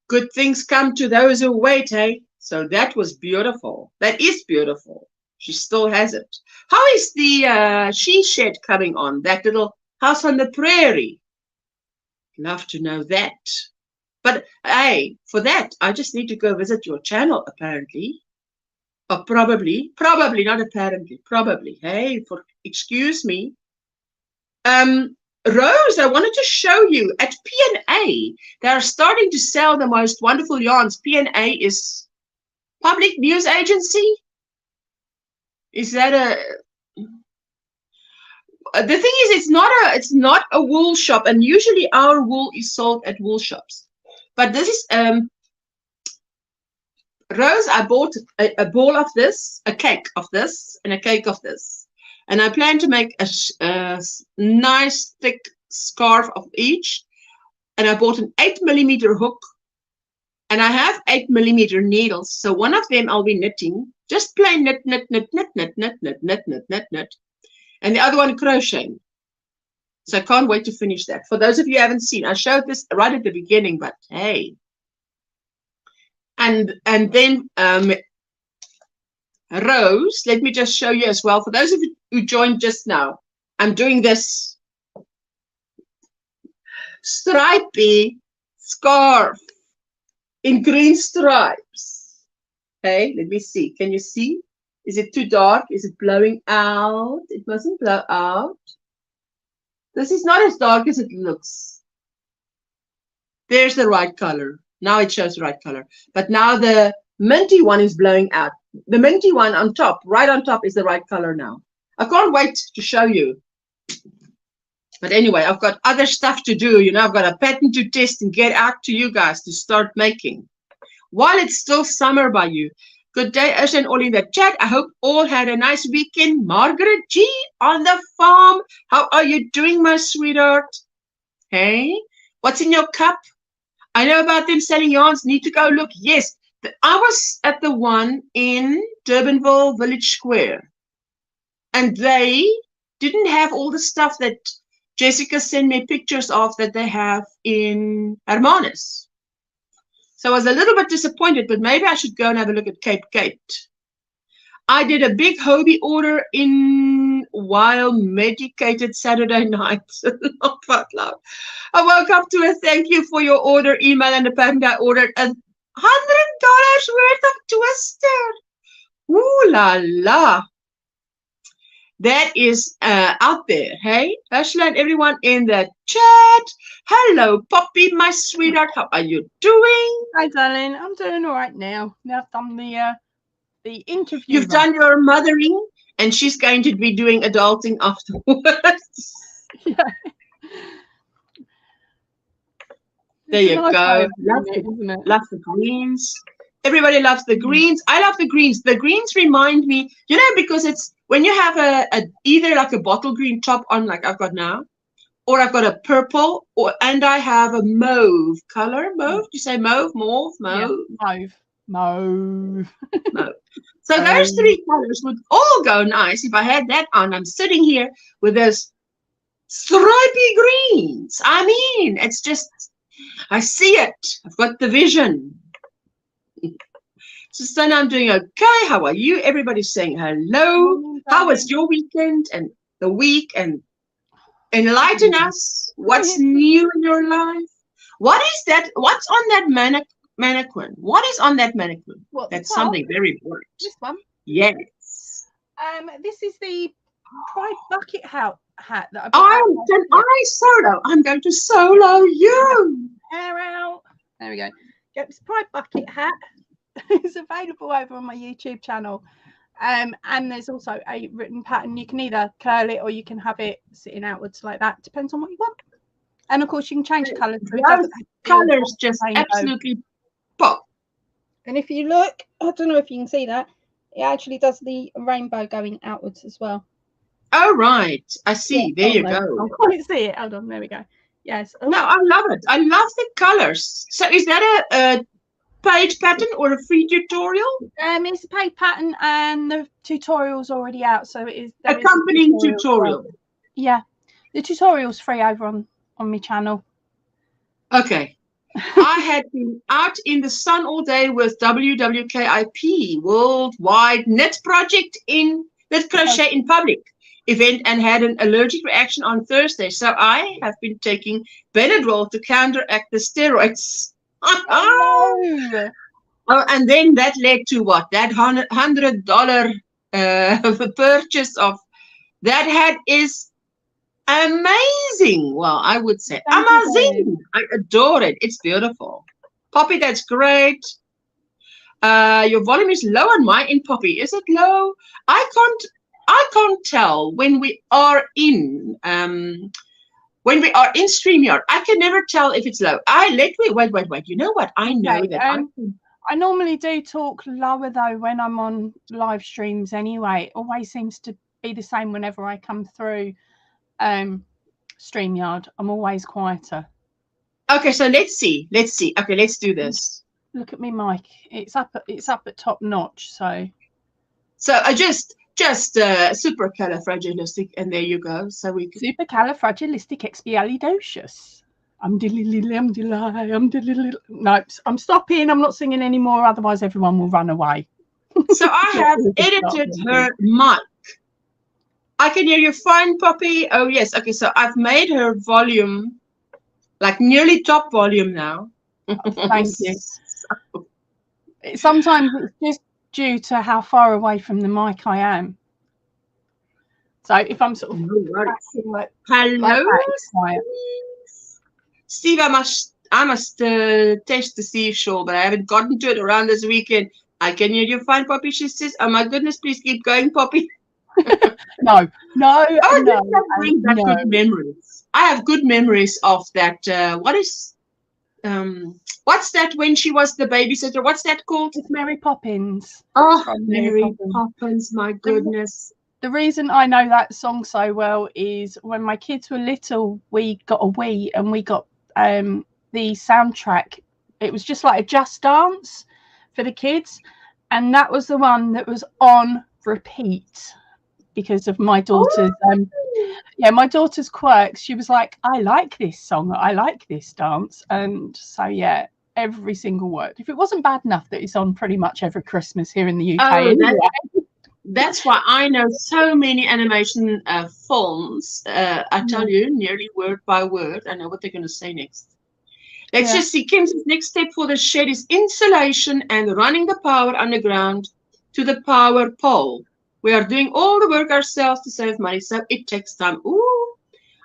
good things come to those who wait, hey? So that was beautiful. That is beautiful. She still has it. How is the she shed coming on? That little house on the prairie? Love to know that. But hey, for that, I just need to go visit your channel, apparently. Or probably, not apparently, probably. Hey, excuse me. Rose, I wanted to show you at P&A, they are starting to sell the most wonderful yarns. P&A is public news agency. Is that the thing is, it's not a wool shop, and usually our wool is sold at wool shops. But this is Rose, I bought a ball of this, a cake of this, and a cake of this. And I plan to make a nice thick scarf of each. And I bought an 8mm hook. And I have 8mm needles. So one of them I'll be knitting. Just plain knit, knit, knit, knit, knit, knit, knit, knit, knit, knit, knit. And the other one crocheting. So I can't wait to finish that. For those of you who haven't seen, I showed this right at the beginning, but hey. And then Rose, let me just show you as well. For those of you who joined just now, I'm doing this stripy scarf in green stripes. Hey, let me see. Can you see? Is it too dark? Is it blowing out? It mustn't blow out. This is not as dark as it looks. There's the right color. Now it shows the right color. But now the minty one is blowing out. The minty one on top, right on top, is the right color now. I can't wait to show you. But anyway, I've got other stuff to do. You know, I've got a pattern to test and get out to you guys to start making. While it's still summer by you. Good day, us and all in the chat. I hope all had a nice weekend. Margaret G on the farm. How are you doing, my sweetheart? Hey, what's in your cup? I know about them selling yarns. Need to go look. Yes, I was at the one in Durbanville Village Square. And they didn't have all the stuff that Jessica sent me pictures of that they have in Hermanus. So I was a little bit disappointed, but maybe I should go and have a look at Cape Gate. I did a big Hobie order in while medicated Saturday night. Not that loud. I woke up to a thank you for your order email, and apparently I ordered $100 worth of twister. Ooh la la. That is out there. Hey, Ursula and everyone in the chat. Hello, Poppy, my sweetheart. How are you doing? Hi, darling. I'm doing all right now. Now I've done the interview. You've done your mothering. and she's going to be doing adulting afterwards. Yeah. There you go. Love the greens. Everybody loves the greens. I love the greens. The greens remind me, you know, because it's when you have a either like a bottle green top on, like I've got now, or I've got a purple, and I have a mauve color. Mauve? You say mauve? Mauve? Mauve? Yeah, mauve. Mauve. So those three colors would all go nice if I had that on. I'm sitting here with those stripy greens. I mean, it's just, I see it. I've got the vision. So now I'm doing okay. How are you? Everybody's saying hello. How was your weekend and the week? And enlighten us. What's new in your life? What is that? What's on that mannequin? What is on that mannequin? That's something very important. This one? Yes. This is the Pride bucket hat that I solo. I'm going to solo you. Hair out. There we go. Get this Pride bucket hat. It's available over on my YouTube channel. And there's also a written pattern. You can either curl it or you can have it sitting outwards like that. Depends on what you want. And of course you can change colours. Colours just absolutely pop. And if you look, I don't know if you can see that, it actually does the rainbow going outwards as well. Oh right, I see. There you go. I can't see it. Hold on, there we go. Yes. No, I love it. I love the colours. So is that a paid pattern or a free tutorial? It's a paid pattern and the tutorial's already out, so it is accompanying tutorial. Yeah, the tutorial's free over on my channel. Okay. I had been out in the sun all day with WWKIP, Worldwide Knit Project in Knit Crochet in Public event, and had an allergic reaction on Thursday. So I have been taking Benadryl to counteract the steroids. Oh, and then that led to what? That $100 purchase of that hat is amazing. Well, I would say amazing. I adore it. It's beautiful. Poppy, that's great. Your volume is low on my end, Poppy. Is it low? I can't tell when we are in StreamYard. I can never tell if it's low. Wait. You know what? I know that I normally do talk lower though when I'm on live streams anyway. It always seems to be the same whenever I come through StreamYard. I'm always quieter. Okay, so let's see. Okay, let's do this. Look at me, Mike. It's up at top notch. So I just supercalifragilistic, and there you go. So we can... Supercalifragilisticexpialidocious. No, I'm stopping. I'm not singing anymore. Otherwise, everyone will run away. So I have edited her mic. I can hear you fine, Poppy. Oh yes. Okay, so I've made her volume like nearly top volume now. Thank you. Sometimes it's just due to how far away from the mic I am. So if I'm sort of hello, Steve, I must test the Steve show, but I haven't gotten to it around this weekend. I can hear you fine, Poppy. She says, "Oh my goodness, please keep going, Poppy." No. Good memories. I have good memories of that. What's that when she was the babysitter? What's that called? It's Mary Poppins. Oh, Mary Poppins, my goodness. The reason I know that song so well is when my kids were little, we got a Wii and we got the soundtrack. It was just like a Just Dance for the kids. And that was the one that was on repeat because of my daughter's my daughter's quirks. She was like, I like this song, I like this dance. And so yeah, every single word. If it wasn't bad enough that it's on pretty much every Christmas here in the UK. That's why I know so many animation films. I tell you, nearly word by word. I know what they're going to say next. Let's just see. Kim's next step for the shed is insulation and running the power underground to the power pole. We are doing all the work ourselves to save money, so it takes time. Ooh,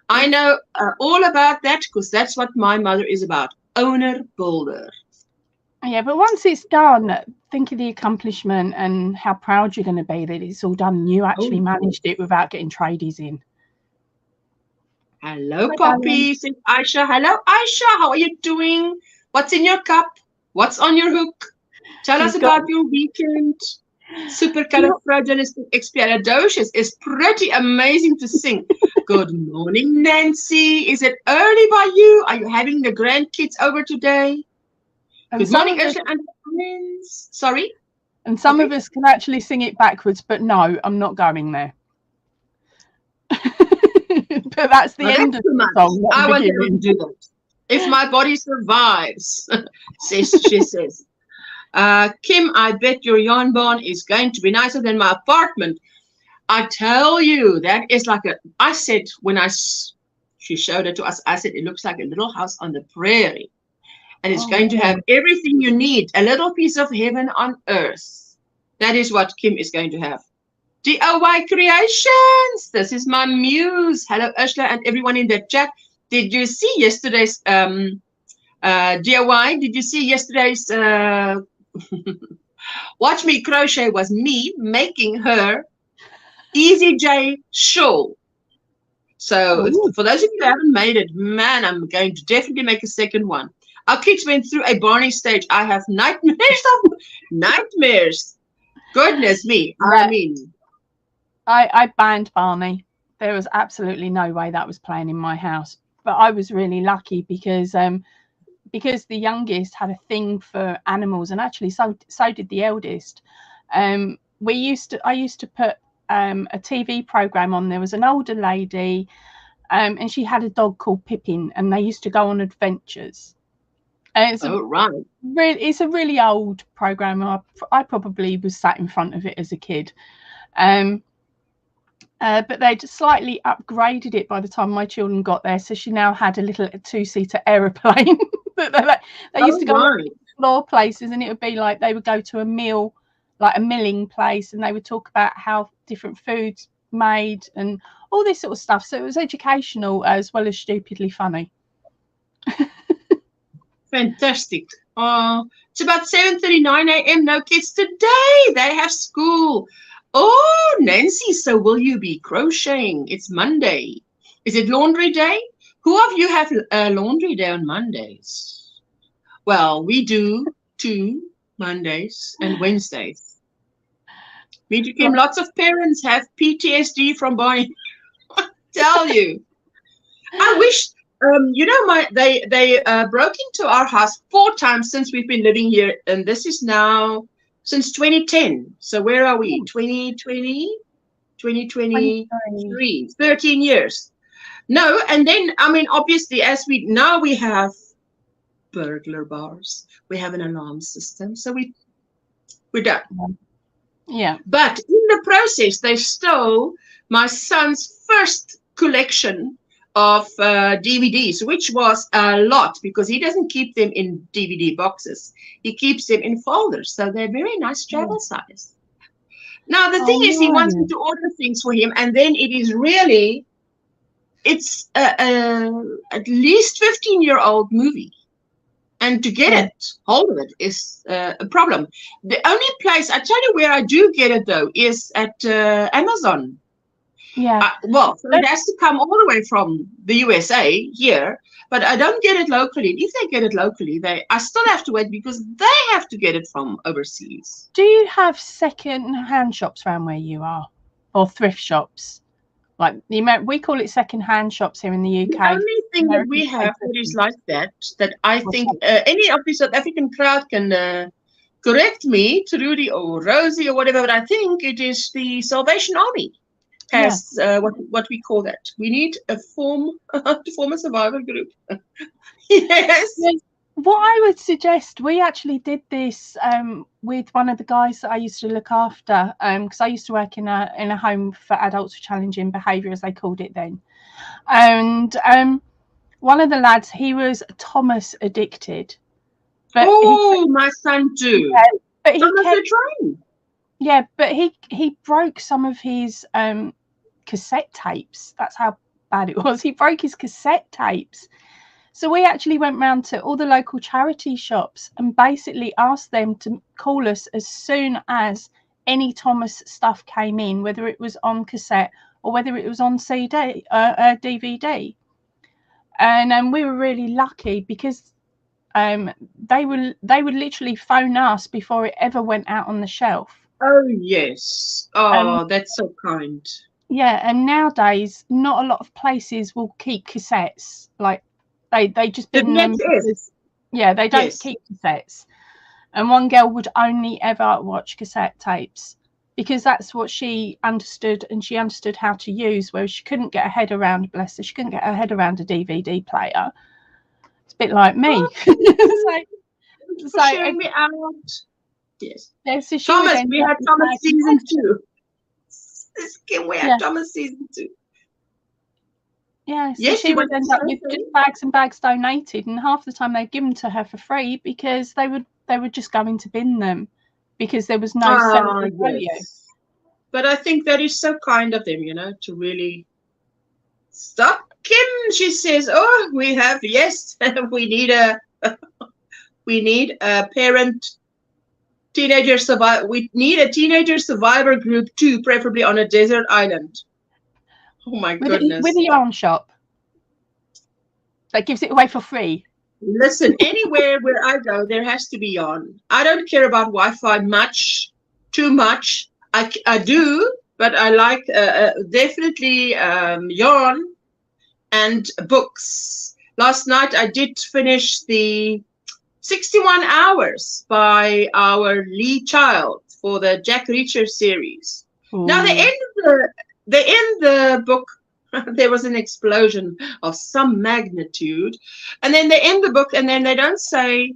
I know all about that because that's what my mother is about. Owner builder. Yeah, but once it's done, think of the accomplishment and how proud you're going to be that it's all done and you actually managed it without getting tradies in. Hello, Hi, Poppy. Says Aisha. Hello, Aisha. How are you doing? What's in your cup? What's on your hook? Tell us about your weekend. Supercalifragilisticexpialidocious is pretty amazing to sing. Good morning, Nancy. Is it early by you? Are you having the grandkids over today? Good morning, Ashley and friends. Sorry? And some of us can actually sing it backwards, but no, I'm not going there. But that's the end of the song. I won't ever do that. If my body survives, she says. Kim, I bet your yarn barn is going to be nicer than my apartment. I tell you, that is like I said when she showed it to us, I said it looks like a little house on the prairie. And it's going to have everything you need, a little piece of heaven on earth. That is what Kim is going to have. DIY Creations. This is my muse. Hello, Ursula, and everyone in the chat. Did you see yesterday's DIY? Did you see yesterday's Watch Me Crochet was me making her Easy J shawl. So for those of you who haven't made it, man, I'm going to definitely make a second one. Our kids went through a Barney stage. I have nightmares. Goodness me. I mean, I banned Barney. There was absolutely no way that was playing in my house. But I was really lucky because the youngest had a thing for animals, and actually so did the eldest. I used to put a TV program on. There was an older lady, and she had a dog called Pippin, and they used to go on adventures. It's a really old program. I probably was sat in front of it as a kid. But they'd slightly upgraded it by the time my children got there. So she now had a little two-seater aeroplane. they used to go to explore places, and it would be like they would go to a milling place, and they would talk about how different foods made and all this sort of stuff. So it was educational as well as stupidly funny. Fantastic. It's about 7:39 a.m. No kids today. They have school. Oh, Nancy, so will you be crocheting? It's Monday. Is it laundry day? Who of you have a laundry day on Mondays? Well, we do too, Mondays and Wednesdays. Me too, Kim. Lots of parents have PTSD from Barney. I tell you. I wish, they broke into our house 4 times since we've been living here, and this is now since 2010. So where are we? 2020? 2023. 13 years. No, and then, I mean, obviously, now we have burglar bars. We have an alarm system. So we're done. Yeah. But in the process, they stole my son's first collection of DVDs, which was a lot because he doesn't keep them in DVD boxes. He keeps them in folders. So they're very nice travel size. Now, the thing is, he wants me to order things for him. And then it's at least 15-year-old movie. And to get hold of it is a problem. The only place, I tell you where I do get it, though, is at Amazon. Yeah. So it has to come all the way from the USA here, but I don't get it locally. If they get it locally, I still have to wait because they have to get it from overseas. Do you have second-hand shops around where you are, or thrift shops? Like we call it second-hand shops here in the UK. The only thing that we have that is like that I think any of the South African crowd can correct me, Trudy or Rosie or whatever, but I think it is the Salvation Army. Has what we call that. We need to form a survival group. Yes. What I would suggest, we actually did this with one of the guys that I used to look after, because I used to work in a home for adults with challenging behaviour, as they called it then. And one of the lads, he was Thomas addicted. But my son too. Yeah, but but he broke some of his cassette tapes. That's how bad it was. He broke his cassette tapes. So we actually went round to all the local charity shops and basically asked them to call us as soon as any Thomas stuff came in, whether it was on cassette or whether it was on CD, DVD. And we were really lucky because they would literally phone us before it ever went out on the shelf. Oh yes. Oh, that's so kind. Yeah, and nowadays not a lot of places will keep cassettes. Like they just bin them because, yeah, they don't keep cassettes. And one girl would only ever watch cassette tapes because that's what she understood, and she understood how to use, whereas she couldn't get her head around, bless her, she couldn't get her head around a DVD player. It's a bit like me. So showing me out. Yes. Yeah, so Thomas, we had Thomas season 2. Can we have Thomas season 2? Yeah, so she would end up with just bags and bags donated, and half the time they'd give them to her for free because they would just go into bin them because there was no selling value. But I think that is so kind of them, you know, to really stop. Kim, she says, oh, we have, yes, we need a parent teenager survivor. We need a teenager survivor group too, preferably on a desert island. Oh my goodness. With a yarn shop that gives it away for free. Listen, anywhere where I go, there has to be yarn. I don't care about Wi-Fi too much. I do, but I like definitely yarn and books. Last night I did finish the 61 Hours by our Lee Child for the Jack Reacher series. Ooh. Now the end the book, there was an explosion of some magnitude, and then they end the book and then they don't say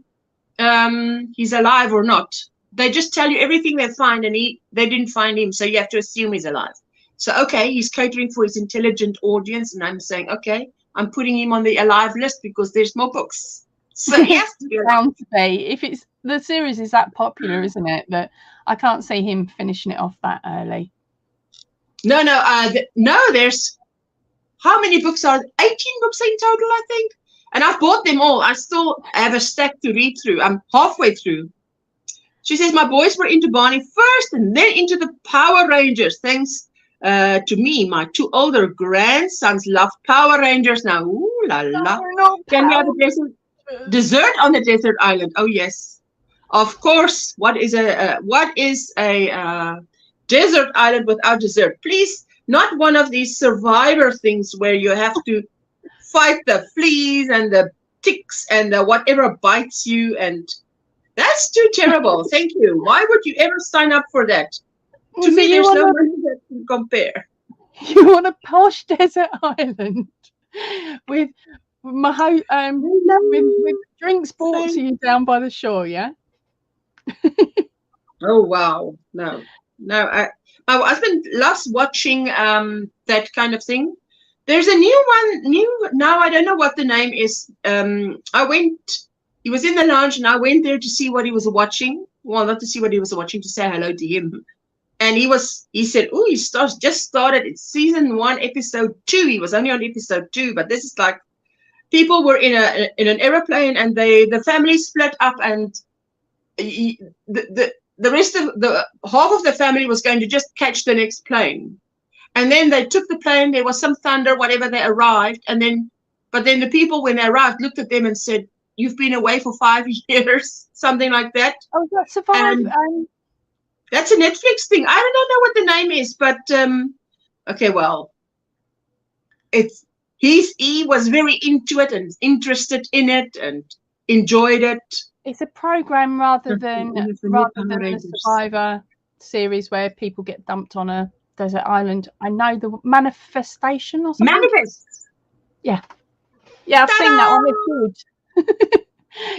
he's alive or not. They just tell you everything they find, and they didn't find him, so you have to assume he's alive. So okay, he's catering for his intelligent audience, and I'm saying, okay, I'm putting him on the alive list because there's more books. So he has to be bound to be. If it's the series is that popular, isn't it, that I can't see him finishing it off that early. No, there's how many books are 18 books in total, I think, and I've bought them all. I still have a stack to read through. I'm halfway through. She says my boys were into Barney first and then into the Power Rangers. Thanks to me, my 2 older grandsons love Power Rangers now. Ooh la la. Can we have a dessert on the desert island? Oh yes, of course. What is a desert island without dessert? Please, not one of these survivor things where you have to fight the fleas and the ticks and the whatever bites you, and that's too terrible. Thank you. Why would you ever sign up for that? To me, there's no one that can compare. You want a posh desert island with with drinks brought to you down by the shore, yeah? Oh wow, no. My husband loves watching that kind of thing. There's a new now. I don't know what the name is. He was in the lounge, and I went there to see what he was watching. Well, not to see what he was watching, to say hello to him. And he said, "Oh, just started. It's season 1, episode 2. He was only on episode 2, but this is like people were in an airplane, and the family split up, and the rest of the half of the family was going to just catch the next plane, and then they took the plane. There was some thunder, whatever. They arrived, but then the people, when they arrived, looked at them and said, "You've been away for 5 years," something like that. Oh, that's a fun. That's a Netflix thing. I don't know what the name is, but okay, well, he was very into it and interested in it and enjoyed it. It's a program rather than a Survivor series where people get dumped on a desert island. I know the Manifestation or something. Manifest. Yeah, I've seen that one. It's good.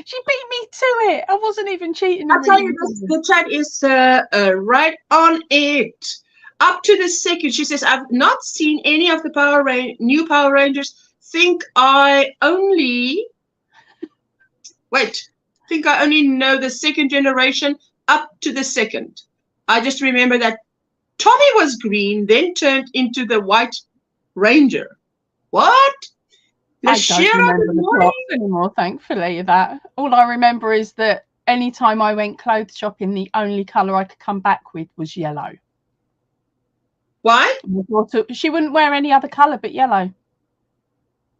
She beat me to it. I wasn't even cheating. I'll tell you this, the chat is right on it. Up to the second. She says, I've not seen any of the new Power Rangers. Think I only know the second generation up to the second. I just remember that Tommy was green, then turned into the White Ranger. What? I don't remember the plot anymore, thankfully. That all I remember is that anytime I went clothes shopping, the only colour I could come back with was yellow. Why? She wouldn't wear any other colour but yellow.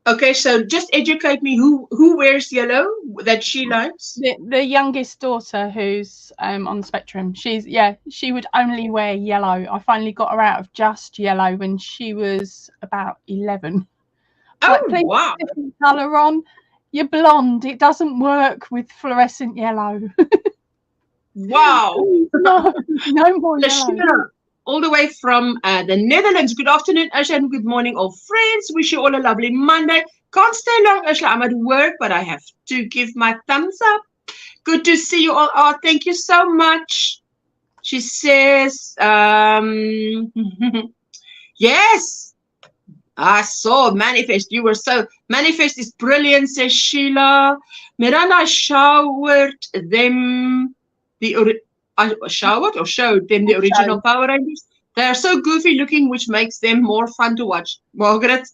Okay, so just educate me. Who wears yellow that she likes? The youngest daughter, who's on the spectrum. She would only wear yellow. I finally got her out of just yellow when she was about 11. Oh, please, wow! Different colour on. You're blonde. It doesn't work with fluorescent yellow. Wow! No more yellow. All the way from the Netherlands. Good afternoon, Asha, and good morning, all friends. Wish you all a lovely Monday. Can't stay long, Asha. I'm at work, but I have to give my thumbs up. Good to see you all. Oh, thank you so much. She says, yes, I saw Manifest. You were so, Manifest is brilliant, says Sheila. Miranda showered them, showed them the original Power Rangers. They are so goofy looking, which makes them more fun to watch. Margaret.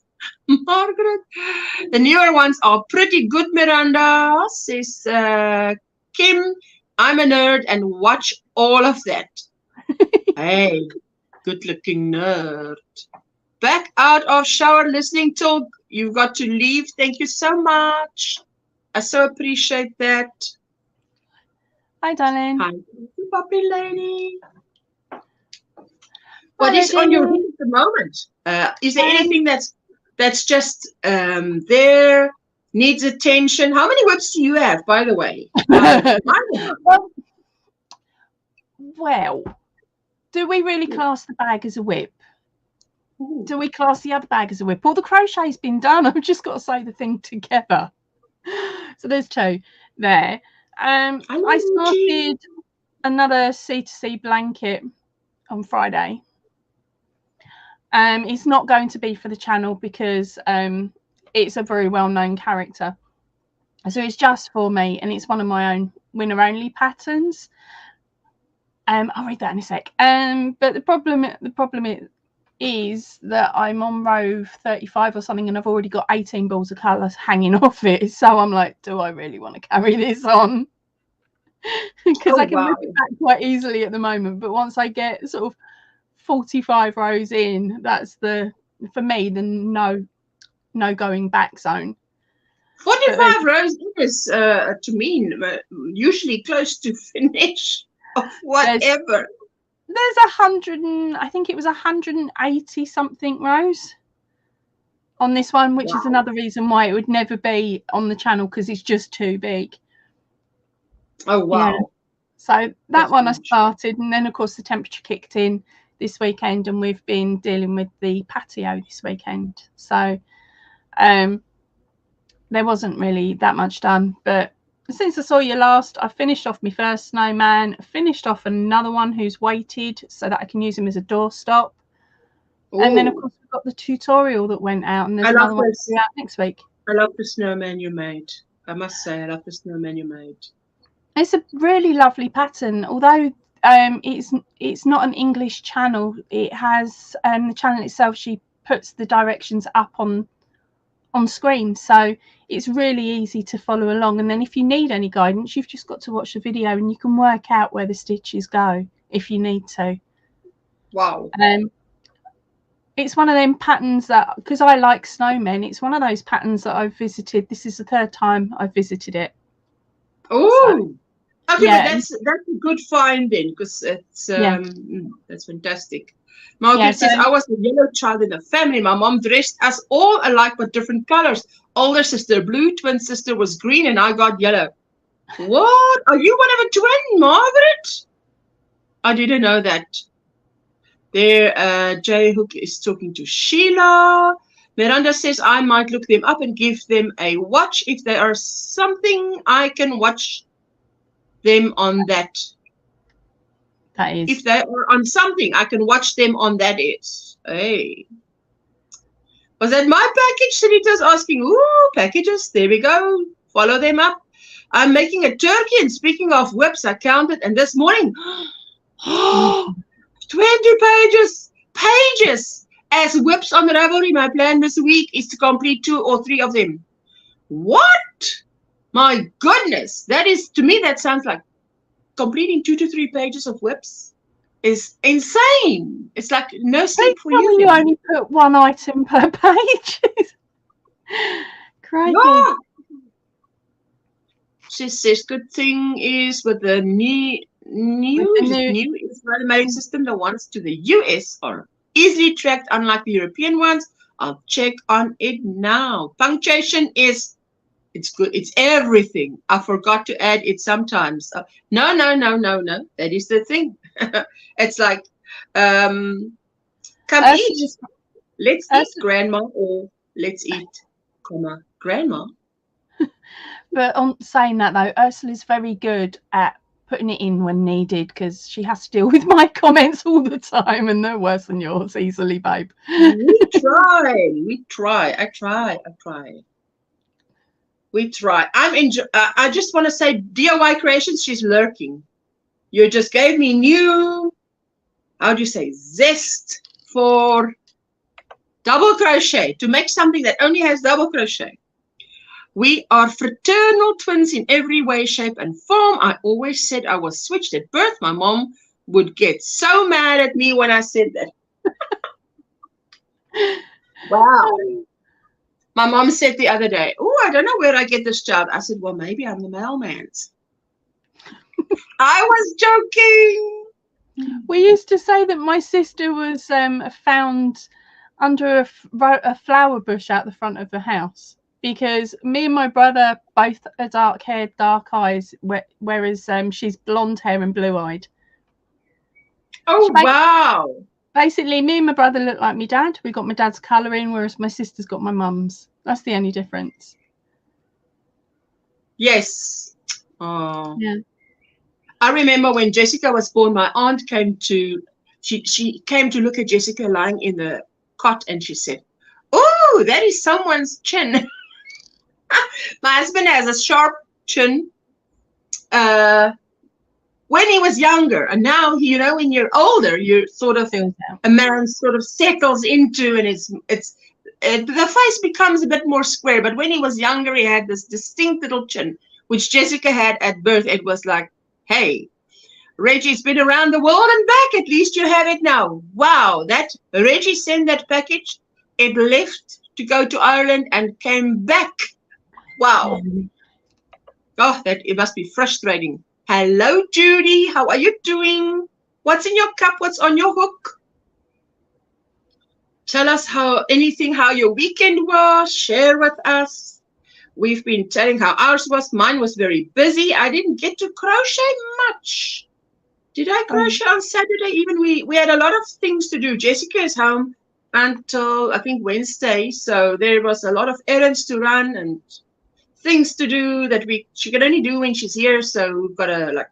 The newer ones are pretty good, Miranda, says Kim. I'm a nerd and watch all of that. Hey, good looking nerd. Back out of shower listening talk. You've got to leave. Thank you so much. I so appreciate that. Hi, darling. Hi, puppy lady. What is on your head at the moment? Is there anything that's just there, needs attention? How many whips do you have, by the way? Well, do we really class the bag as a whip? Ooh. Do we class the other bag as a whip? All the crochet's been done. I've just got to sew the thing together. So there's two there. I started another C2C blanket on Friday. It's not going to be for the channel because it's a very well-known character. So it's just for me, and it's one of my own winner-only patterns. I'll read that in a sec. But the problem is that I'm on row 35 or something, and I've already got 18 balls of colours hanging off it. So I'm like, do I really want to carry this on? Because I can rip it back quite easily at the moment. But once I get sort of 45 rows in, that's for me, the no going back zone. 45 rows is to me usually close to finish of whatever. There's 100 and I think it was 180 something rows on this one, which is another reason why it would never be on the channel, because it's just too big. Oh wow. Yeah. So that's one I started, and then of course the temperature kicked in this weekend, and we've been dealing with the patio this weekend. So there wasn't really that much done, but since I saw you last, I finished off my first snowman, finished off another one who's weighted so that I can use him as a doorstop. Ooh. And then of course we've got the tutorial that went out, and there's another one to be out next week. I love the snowman you made. I must say, I love the snowman you made. It's a really lovely pattern, although it's not an English channel. It has the channel itself, she puts the directions up on screen, so it's really easy to follow along. And then if you need any guidance, you've just got to watch the video and you can work out where the stitches go if you need to. Wow. It's one of them patterns that, because I like snowmen, it's one of those patterns that I've visited. This is the third time I've visited it. Oh, so, okay, yeah. But that's a good find then, because it's that's fantastic. Margaret says, I was the yellow child in the family. My mom dressed us all alike but different colors. Older sister blue, twin sister was green, and I got yellow. What? Are you one of a twin, Margaret? I didn't know that. There, J Hook is talking to Sheila. Miranda says, I might look them up and give them a watch. If they are something, I can watch them on that. If they are on something, I can watch them on that. Hey. Was that my package? Sunita's asking. Ooh, packages. There we go. Follow them up. I'm making a turkey, and speaking of whips, I counted, and this morning, 20 pages as whips on Ravelry. My plan this week is to complete 2 or 3 of them. What? My goodness. That is, to me, that sounds like completing 2 to 3 pages of whips is insane. It's like no sleep for you. When you only put one item per page. Crikey. Yeah. She says, good thing is with the new Israeli mailing system, the ones to the US are easily tracked, unlike the European ones. I'll check on it now. Punctuation is, it's good. It's everything. I forgot to add it sometimes. No. That is the thing. It's like, come eat. Let's eat, Grandma, or let's eat, Grandma. But on saying that though, Ursula's very good at putting it in when needed, because she has to deal with my comments all the time, and they're worse than yours easily, babe. We try. I try. We try. I just want to say, DIY Creations, she's lurking. You just gave me new, how do you say, zest for double crochet, to make something that only has double crochet. We are fraternal twins in every way, shape, and form. I always said I was switched at birth. My mom would get so mad at me when I said that. Wow. My mom said the other day, oh, I don't know where I get this child. I said, well, maybe I'm the mailman's. I was joking. We used to say that my sister was found under a flower bush out the front of the house, because me and my brother both are dark haired, dark eyes, whereas she's blonde hair and blue eyed. Oh, wow. Basically, me and my brother look like my dad. We got my dad's colouring, whereas my sister's got my mum's. That's the only difference. Yes. Oh. Yeah. I remember when Jessica was born, my aunt came to, she came to look at Jessica lying in the cot, and she said, oh, that is someone's chin. My husband has a sharp chin when he was younger, and now, you know, when you're older, you're sort of, a man sort of settles into, and the face becomes a bit more square. But when he was younger, he had this distinct little chin, which Jessica had at birth. It was like, hey, Reggie's been around the world and back. At least you have it now. Wow, that Reggie sent that package. It left to go to Ireland and came back. Wow. Oh, it must be frustrating. Hello, Judy. How are you doing? What's in your cup? What's on your hook? Tell us how your weekend was. Share with us. We've been telling how ours was. Mine was very busy. I didn't get to crochet much. Did I crochet on Saturday? Even we had a lot of things to do. Jessica is home until, I think, Wednesday. So there was a lot of errands to run and things to do that she can only do when she's here. So we've got to like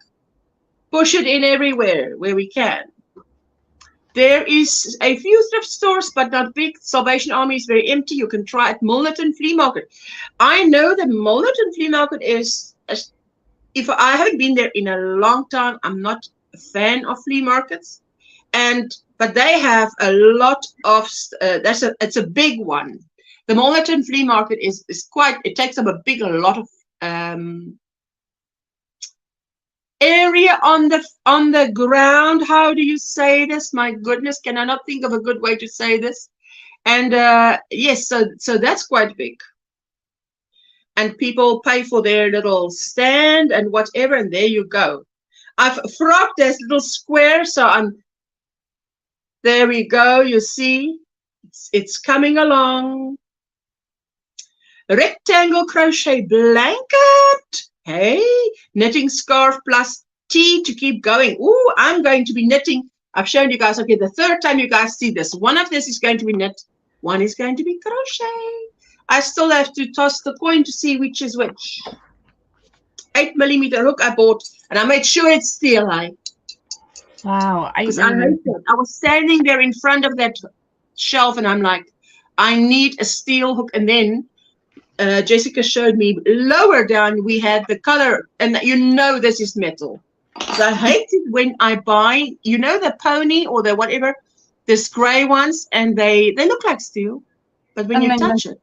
push it in everywhere where we can. There is a few thrift stores, but not big. Salvation Army is very empty. You can try at Milnerton Flea Market. I know the Milnerton Flea Market is, if I haven't been there in a long time, I'm not a fan of flea markets. But they have a lot of, it's a big one. The Milnerton Flea Market is quite, it takes up a lot of area on the ground. How do you say this? My goodness, can I not think of a good way to say this? And yes, so that's quite big. And people pay for their little stand and whatever, and there you go. I've frocked this little square, so there we go. You see, it's coming along. Rectangle crochet blanket. Hey, knitting scarf plus tee to keep going. Ooh, I'm going to be knitting. I've shown you guys. Okay, the third time you guys see this. One of this is going to be knit. One is going to be crochet. I still have to toss the coin to see which is which. 8mm hook I bought, and I made sure it's steel. Wow. Because I hate it. I was standing there in front of that shelf, and I'm like, I need a steel hook. And then Jessica showed me lower down we had the color, and you know this is metal. So I hate it when I buy, you know, the pony or the whatever, this gray ones, and they look like steel, but when you touch it,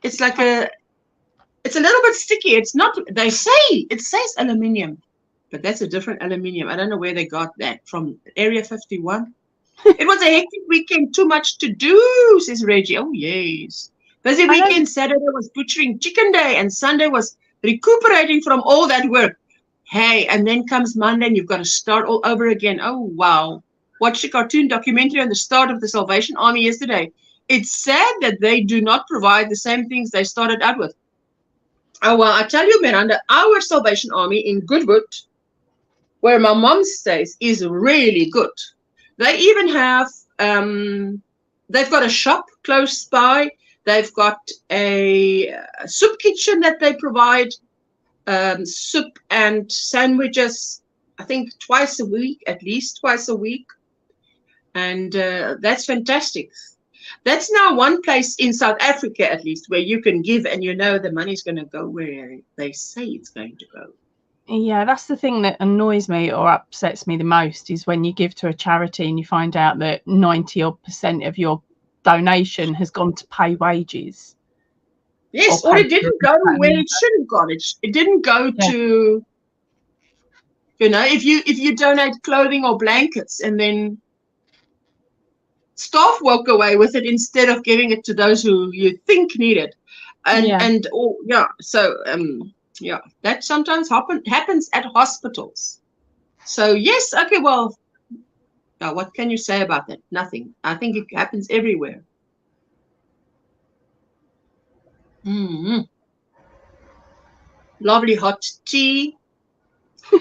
it's like It's a little bit sticky. It's not, they say, it says aluminium, but that's a different aluminium. I don't know where they got that from. Area 51. It was a hectic weekend, too much to do, says Reggie. Oh, yes. Busy weekend. Saturday was butchering chicken day, and Sunday was recuperating from all that work. Hey, and then comes Monday, and you've got to start all over again. Oh, wow. Watched a cartoon documentary on the start of the Salvation Army yesterday. It's sad that they do not provide the same things they started out with. Oh, well, I tell you, Miranda, our Salvation Army in Goodwood, where my mom stays, is really good. They even have, they've got a shop close by. They've got a soup kitchen that they provide, soup and sandwiches, I think twice a week, at least twice a week. And that's fantastic. That's now one place in South Africa, at least, where you can give and you know the money's going to go where they say it's going to go. Yeah, that's the thing that annoys me or upsets me the most, is when you give to a charity and you find out that 90% of your donation has gone to pay wages. Yes, or it didn't go where it should have gone. It didn't go to, you know, if you donate clothing or blankets and then staff walk away with it instead of giving it to those who you think need it. Yeah, that sometimes happens at hospitals. So yes, okay, well, what can you say about that? Nothing. I think it happens everywhere. Lovely hot tea.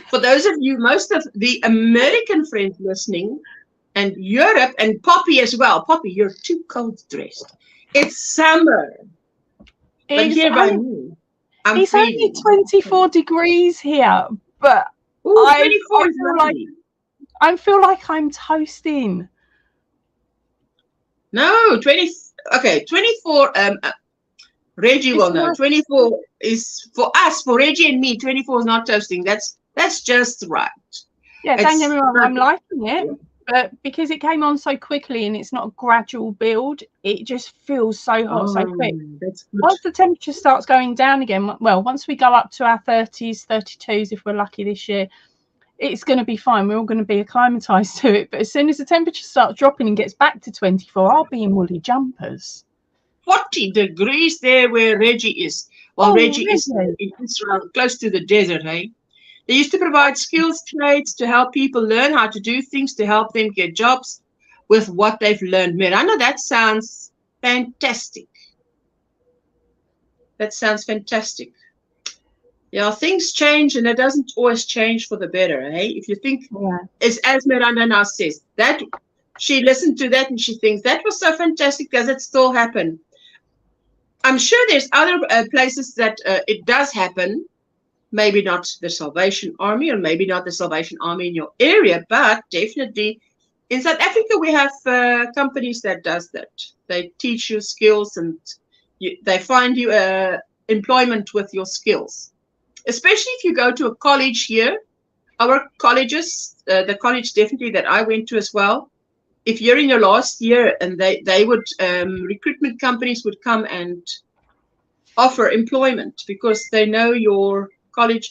For those of you, most of the American friends listening, and Europe, and Poppy as well. Poppy, you're too cold dressed. It's summer. But here by me, it's only 24 degrees here, but I feel like I'm toasting. No, 24. Reggie will know. 24 is for us, for Reggie and me. 24 is not toasting. That's just right. Yeah, don't get me wrong. I'm liking it. Yeah. But because it came on so quickly and it's not a gradual build, it just feels so hot so quick. Once the temperature starts going down again, well, once we go up to our 30s, 32s, if we're lucky this year, it's going to be fine. We're all going to be acclimatized to it. But as soon as the temperature starts dropping and gets back to 24, I'll be in woolly jumpers. 40 degrees there where Reggie is. Well, Reggie is in Israel, close to the desert, hey? They used to provide skills trades to help people learn how to do things to help them get jobs with what they've learned. Miranda, that sounds fantastic. That sounds fantastic. Yeah, things change, and it doesn't always change for the better, hey? If you think, as Miranda now says, that she listened to that and she thinks, that was so fantastic, does it still happen? I'm sure there's other places that it does happen. Maybe not the Salvation Army, or maybe not the Salvation Army in your area, but definitely in South Africa we have companies that does that. They teach you skills and they find you employment with your skills. Especially if you go to a college here. Our colleges, the college definitely that I went to as well, if you're in your last year and they would, recruitment companies would come and offer employment because they know your college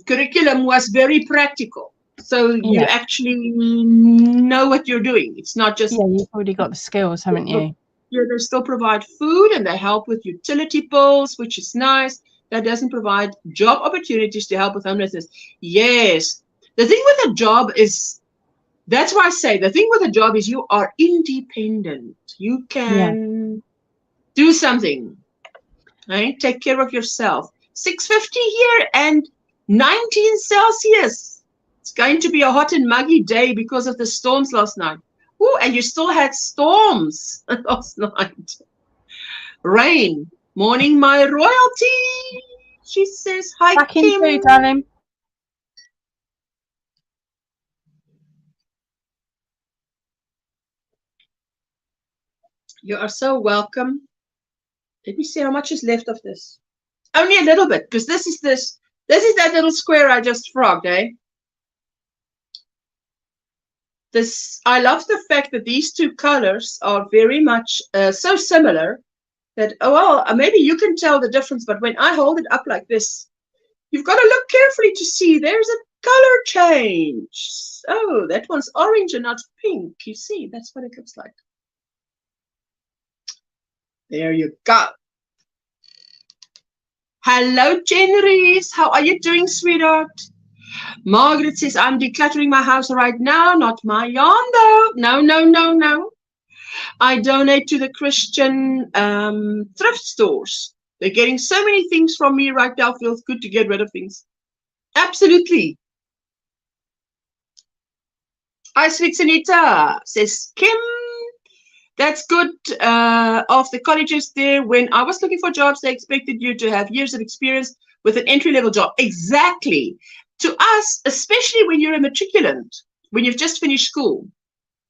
curriculum was very practical, so you actually know what you're doing. It's not just you've already got the skills, haven't you? Yeah, they still provide food and they help with utility bills, which is nice. That doesn't provide job opportunities to help with homelessness. Yes, the thing with a job is, that's why I say the thing with a job is you are independent. You can do something. Right? Take care of yourself. 6:50 here and 19 Celsius. It's going to be a hot and muggy day because of the storms last night. Ooh, and you still had storms last night. Rain. Morning, my royalty. She says, hi, back Kim. Into, darling. You are so welcome. Let me see how much is left of this. Only a little bit, because this is that little square I just frogged, eh? I love the fact that these two colors are very much so similar that, oh, well, maybe you can tell the difference, but when I hold it up like this, you've got to look carefully to see there's a color change. Oh, that one's orange and not pink. You see, that's what it looks like. There you go. Hello, Jenrys. How are you doing, sweetheart? Margaret says, I'm decluttering my house right now, not my yarn, though. No, no, no, no. I donate to the Christian thrift stores. They're getting so many things from me right now. Feels good to get rid of things. Absolutely. Hi, sweet Sanita, says Kim. That's good. Of the colleges there, when I was looking for jobs, they expected you to have years of experience with an entry-level job. Exactly. To us, especially when you're a matriculant, when you've just finished school,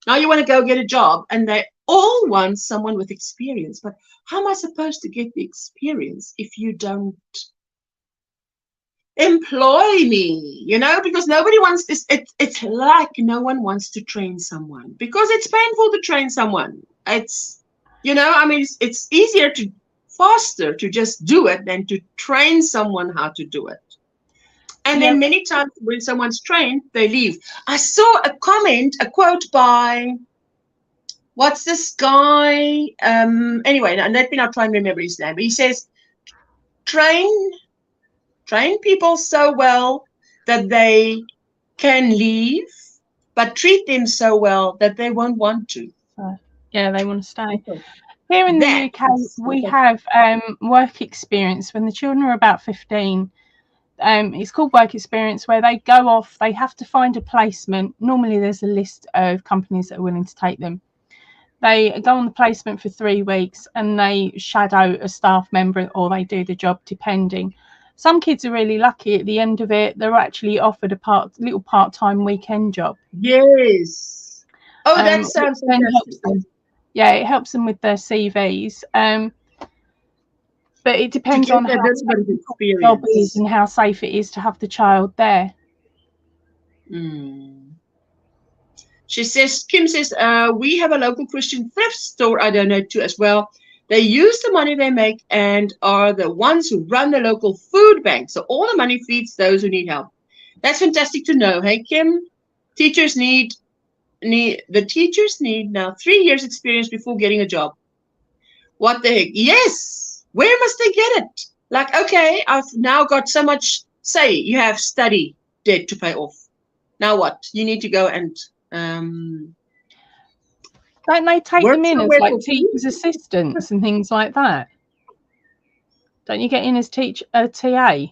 now you want to go get a job, and they all want someone with experience. But how am I supposed to get the experience if you don't employ me? You know, because nobody wants this. It's like no one wants to train someone because it's painful to train someone. It's, you know, I mean, it's easier to faster to just do it than to train someone how to do it. And then many times when someone's trained, they leave. I saw a comment, a quote by, what's this guy? Anyway, let me not try and remember his name. But he says, train people so well that they can leave, but treat them so well that they won't want to. Yeah, they want to stay. Here in the UK, we have work experience when the children are about 15. It's called work experience, where they go off, they have to find a placement. Normally there's a list of companies that are willing to take them. They go on the placement for 3 weeks and they shadow a staff member, or they do the job depending. Some kids are really lucky. At the end of it, they're actually offered a little part-time weekend job. Yes. Oh, that sounds fantastic. Yeah, it helps them with their CVs. But it depends on how the job is and how safe it is to have the child there. She says, Kim says, we have a local Christian thrift store I donate to as well. They use the money they make and are the ones who run the local food bank. So all the money feeds those who need help. That's fantastic to know. Hey, Kim, teachers need now 3 years experience before getting a job. What the heck? Yes. Where must they get it? Like, okay, I've now got so much, say you have study debt to pay off. Now what? You need to go and don't they take them in as like teachers' assistants and things like that? Don't you get in as a TA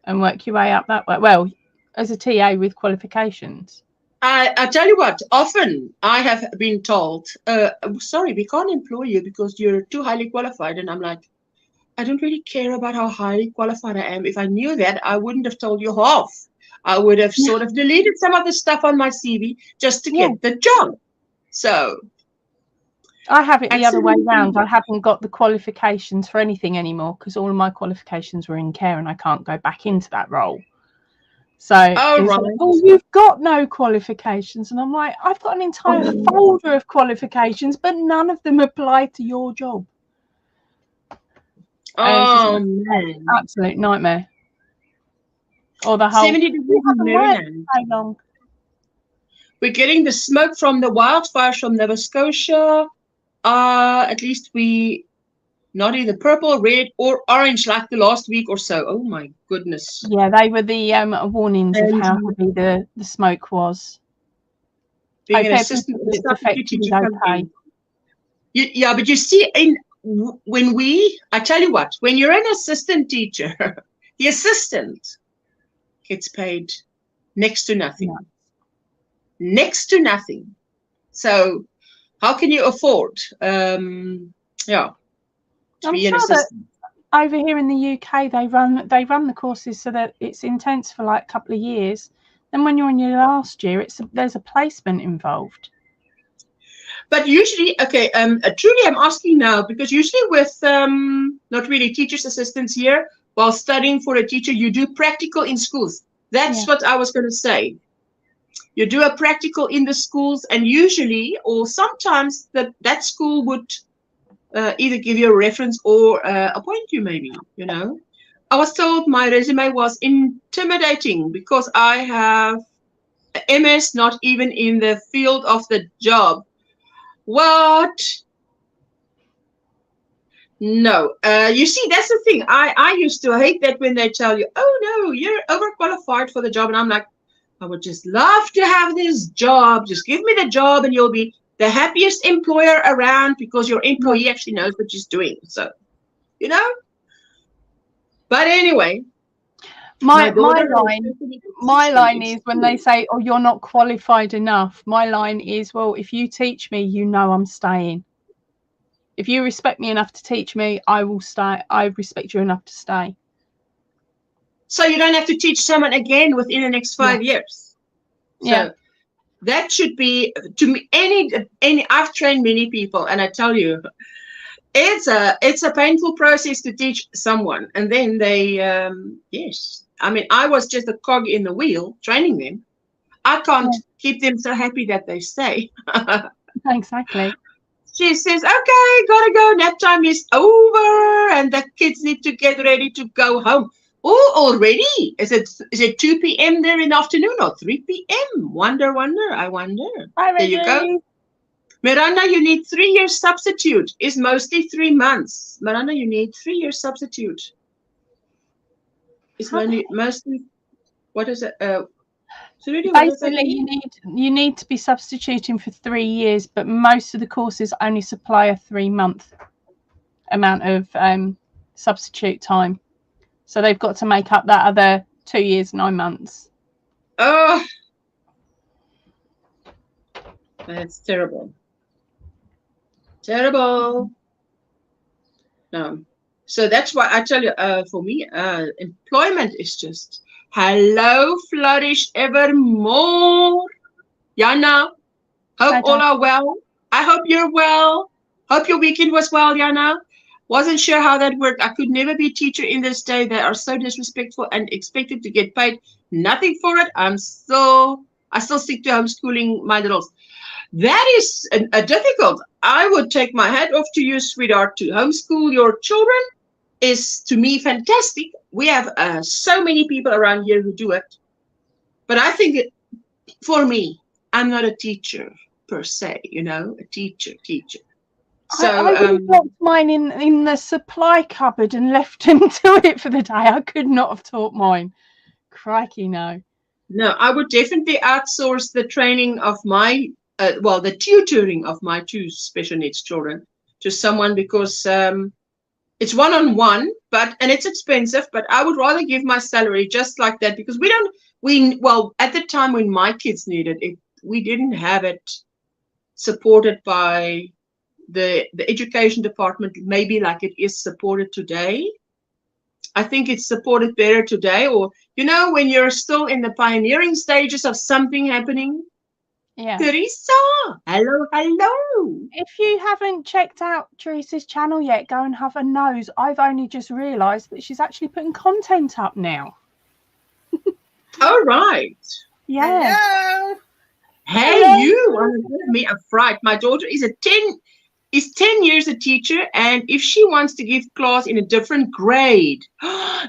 and work your way up that way? Well, as a TA with qualifications. I tell you what, often I have been told, sorry, we can't employ you because you're too highly qualified. And I'm like, I don't really care about how highly qualified I am. If I knew that, I wouldn't have told you half. I would have sort of deleted some of the stuff on my CV just to get the job. So I have it the other way around. I haven't got the qualifications for anything anymore because all of my qualifications were in care and I can't go back into that role. So you've got no qualifications. And I'm like, I've got an entire folder of qualifications, but none of them apply to your job. Oh, man. Absolute nightmare. Or the whole 70 degrees in Maryland. We're getting the smoke from the wildfires from Nova Scotia. At least we not either purple, red, or orange like the last week or so. Oh my goodness. Yeah, they were the warnings of how heavy the smoke was. Being an assistant, okay. Yeah, but you see, I tell you what, when you're an assistant teacher, the assistant gets paid next to nothing. Yeah. Next to nothing. So how can you afford I'm sure that over here in the UK they run the courses so that it's intense for like a couple of years. Then when you're in your last year, there's a placement involved. But usually, okay, truly I'm asking now because usually with not really teachers' assistants here, while studying for a teacher, you do practical in schools. That's what I was going to say. You do a practical in the schools, and usually, or sometimes that school would either give you a reference or appoint you, maybe, you know. I was told my resume was intimidating because I have MS, not even in the field of the job. What? No. You see, that's the thing. I used to hate that when they tell you, oh no, you're overqualified for the job. And I'm like, I would just love to have this job. Just give me the job and you'll be the happiest employer around because your employee actually knows what she's doing. So, you know. But anyway. My line is when they say, oh, you're not qualified enough. My line is, well, if you teach me, you know I'm staying. If you respect me enough to teach me, I will stay. I respect you enough to stay. So you don't have to teach someone again within the next 5 years. So that should be, to me, any. I've trained many people, and I tell you, it's a painful process to teach someone, and then they yes. I mean, I was just a cog in the wheel training them. I can't keep them so happy that they stay. Exactly. She says, okay, gotta go. Nap time is over, and the kids need to get ready to go home. Oh, already? Is it 2 p.m. there in the afternoon or 3 p.m.? Wonder. I wonder. Bye, there you go. Miranda, you need 3 years substitute. It's mostly 3 months. Miranda, you need 3 years substitute. It's mostly, what is it? Basically, you need to be substituting for 3 years, but most of the courses only supply a 3-month amount of substitute time. So they've got to make up that other 2 years, 9 months. Oh, that's terrible. Terrible. No. So that's why I tell you, for me, employment is just hello, flourish evermore. Yana, hope all are well. I hope you're well. Hope your weekend was well, Yana. Wasn't sure how that worked. I could never be a teacher in this day. They are so disrespectful and expected to get paid nothing for it. I still stick to homeschooling my littles. That is a difficult. I would take my hat off to you, sweetheart. To homeschool your children is, to me, fantastic. We have so many people around here who do it. But I think, for me, I'm not a teacher per se, you know, a teacher. So I locked mine in the supply cupboard and left him to it for the day. I could not have taught mine. Crikey, no. No, I would definitely outsource the training of my, the tutoring of my 2 special needs children to someone, because it's one-on-one, and it's expensive, but I would rather give my salary just like that, because at the time when my kids needed it, we didn't have it supported by the education department, maybe like it is supported today. I think it's supported better today, or, you know, when you're still in the pioneering stages of something happening. Yeah. Teresa, hello. If you haven't checked out Teresa's channel yet, go and have a nose. I've only just realised that she's actually putting content up now. All right. Yeah. Hello. Hey, hello. You want to give me a fright? My daughter is 10 years a teacher, and if she wants to give class in a different grade,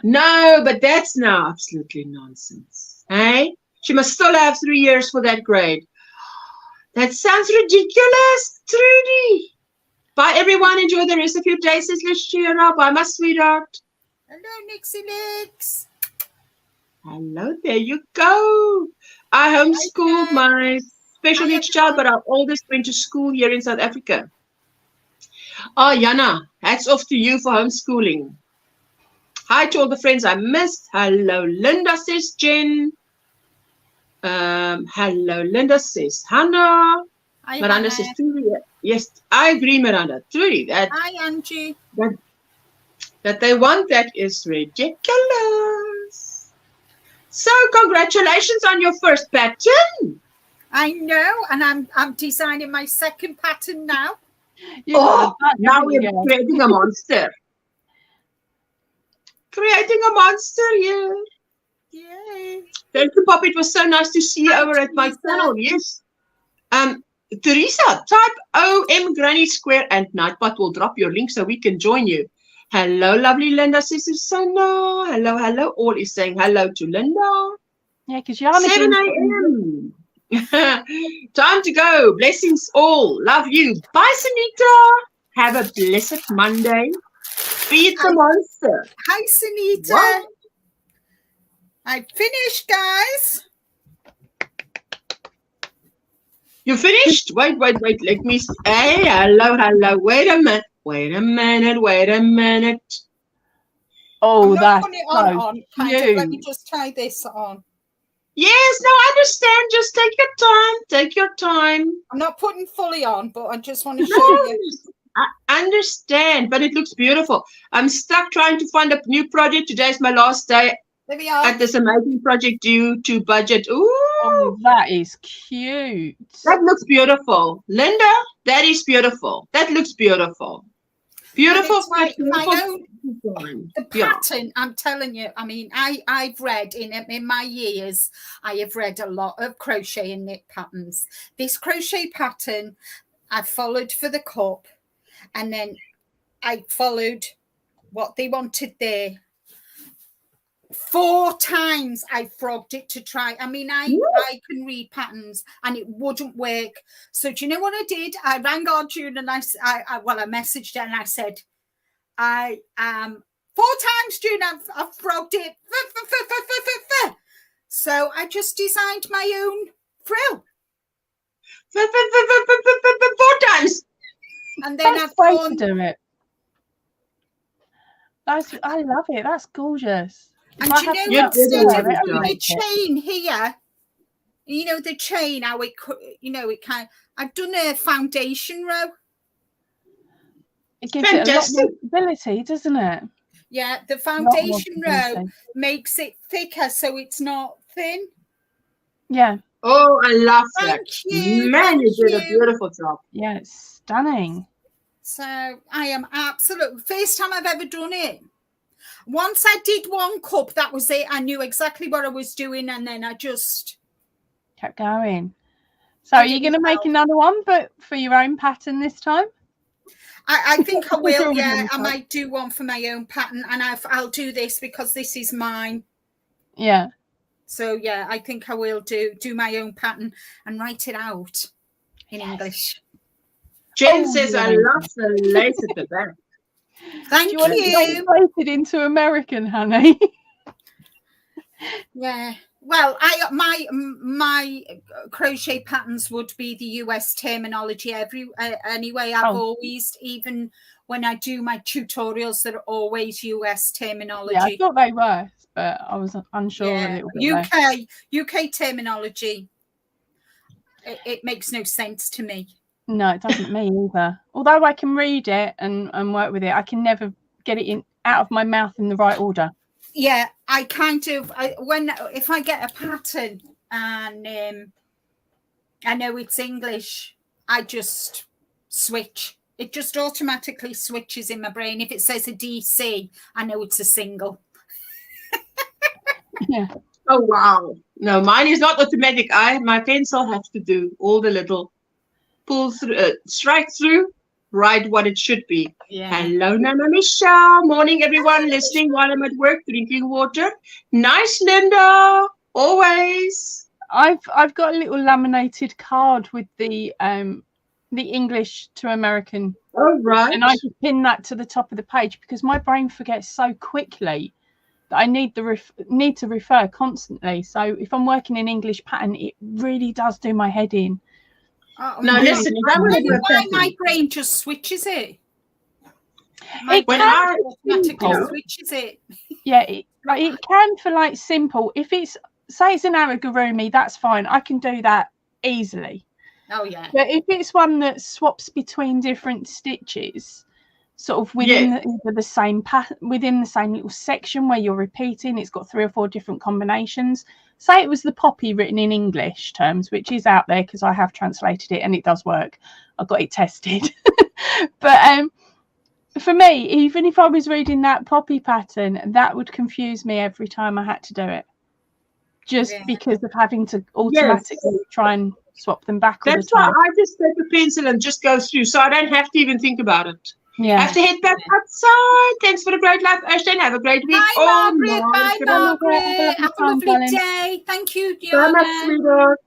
no, but that's now absolutely nonsense. Hey, she must still have 3 years for that grade. That sounds ridiculous, Trudy. Bye, everyone. Enjoy the rest of your day, says Lashira. Bye, my sweetheart. Hello, Nixie Licks. Hello, there you go. I homeschooled my special needs child, but our oldest went to school here in South Africa. Oh, Yana, hats off to you for homeschooling. Hi to all the friends I missed. Hello, Linda, says Jen. Hello, Linda, says Hannah. Hi, Miranda says, Trudy. Yes, I agree, Miranda. Trudy, hi, Angie. That they want that is ridiculous. So, congratulations on your first pattern. I know, and I'm designing my second pattern now. Now we're creating a monster. Creating a monster here. Yay. Thank you, Pop. It was so nice to see you over at my channel. Yes. Teresa, type OMGrannySquare and Nightbot will drop your link so we can join you. Hello, lovely Linda, says Susanna. Hello, hello. All is saying hello to Linda. Yeah, because Yana 7 a.m. Time to go. Blessings all. Love you. Bye, Sunita. Have a blessed Monday. Feed the monster. Hi, Sunita. What? I finished, guys. You finished? Wait. Let me see. Hey, hello. Wait a minute. Oh, I'm not that's putting it so on. Kind of. Let me cute. just try this on. Yes, no, I understand. Just take your time. Take your time. I'm not putting fully on, but I just want to No, show you. I understand, but it looks beautiful. I'm stuck trying to find a new project. Today's my last day There we are. at this amazing project due to budget. Ooh, Oh, that is cute. that looks beautiful. Linda, that is beautiful. That looks beautiful. Beautiful. And it's my own. Design. The Yeah. pattern, I'm telling you, I mean, I've read in my years, I have read a lot of crochet and knit patterns. This crochet pattern I followed for the cup, and then I followed what they wanted there. 4 times I frogged it to try. I mean, I can read patterns and it wouldn't work. So do you know what I did? I rang our June and I messaged her and I said, I am 4 times, June, I've frogged it. So I just designed my own frill. 4 times. And then That's I've the way gone, to do it. I love it. That's gorgeous. and If I you have know, to Yeah, work instead with of it, I'll putting the make it. chain here, you know, the chain, how it, you know, it kind. I've done a foundation row. It gives it a lot Fantastic. more stability, doesn't it? Yeah, the A lot more foundation row stability. makes it thicker, so it's not thin. Yeah, Oh, I love that. Thank you. Man, Thank you did a you. beautiful job. yeah, it's stunning. So I am absolutely first time I've ever done it. Once I did one cup, that was it. I knew exactly what I was doing, and then I just Kept going. So are you going to make another one, but for your own pattern this time? I think I will. Already Yeah, done I that. might do one for my own pattern, and I'll do this because this is mine. Yeah. So yeah, I think I will do my own pattern and write it out in English. Jen Oh, says, I yeah. love the lace at the back. Thank Do you want it translated into American, honey? Yeah. Well, my crochet patterns would be the US terminology anyway. I've always, even when I do my tutorials, they're always US terminology. Yeah, I thought they were, but I was unsure a little bit. UK terminology. It makes no sense to me. No, it doesn't me either. Although I can read it and work with it, I can never get it out of my mouth in the right order. Yeah, I kind of if I get a pattern and I know it's English, I just switch. It just automatically switches in my brain. If it says a DC, I know it's a single. Yeah. Oh, wow. No, mine is not automatic. My pencil has to do all the little pull through, strike through, write what it should be. Yeah. Hello, Nana Michelle. Morning, everyone. Listening while I'm at work, drinking water. Nice, Linda. Always. I've got a little laminated card with the English to American. All right. And I just pin that to the top of the page because my brain forgets so quickly that I need to refer constantly. So if I'm working in English pattern, it really does do my head in. Now listen, I don't know why my brain just switches it. It can automatically switches it. Yeah, it can for like simple. If it's say it's an amigurumi, that's fine. I can do that easily. Oh yeah. But if it's one that swaps between different stitches, sort of within the same pattern, within the same little section where you're repeating, it's got 3 or 4 different combinations. Say it was the poppy written in English terms, which is out there because I have translated it and it does work. I got it tested. But for me, even if I was reading that poppy pattern, that would confuse me every time I had to do it. Just because of having to automatically try and swap them back all the That's why time. I just take a pencil and just go through, so I don't have to even think about it. I Yeah. have to head back outside. Thanks for the great life, Ashton. Have a great week. Bye, Margaret. my Bye, goodness. Margaret. Have a lovely darling. day. Thank you, So much, Diana. sweetheart.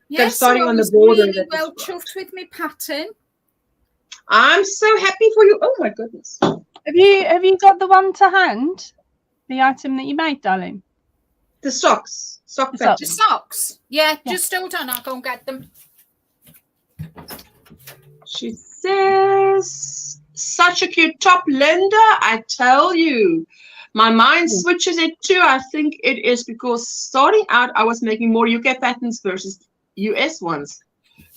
Yes, starting so I on the was border, really that was well right. chuffed with my pattern. I'm so happy for you. Oh my goodness. Have you got the one to hand? The item that you made, darling? The socks. Sock The pattern. The socks. Yeah, Yeah. just hold on. I'll go and get them. She says, such a cute top, Linda. I tell you. My mind switches it too. I think it is because starting out, I was making more UK patterns versus US ones.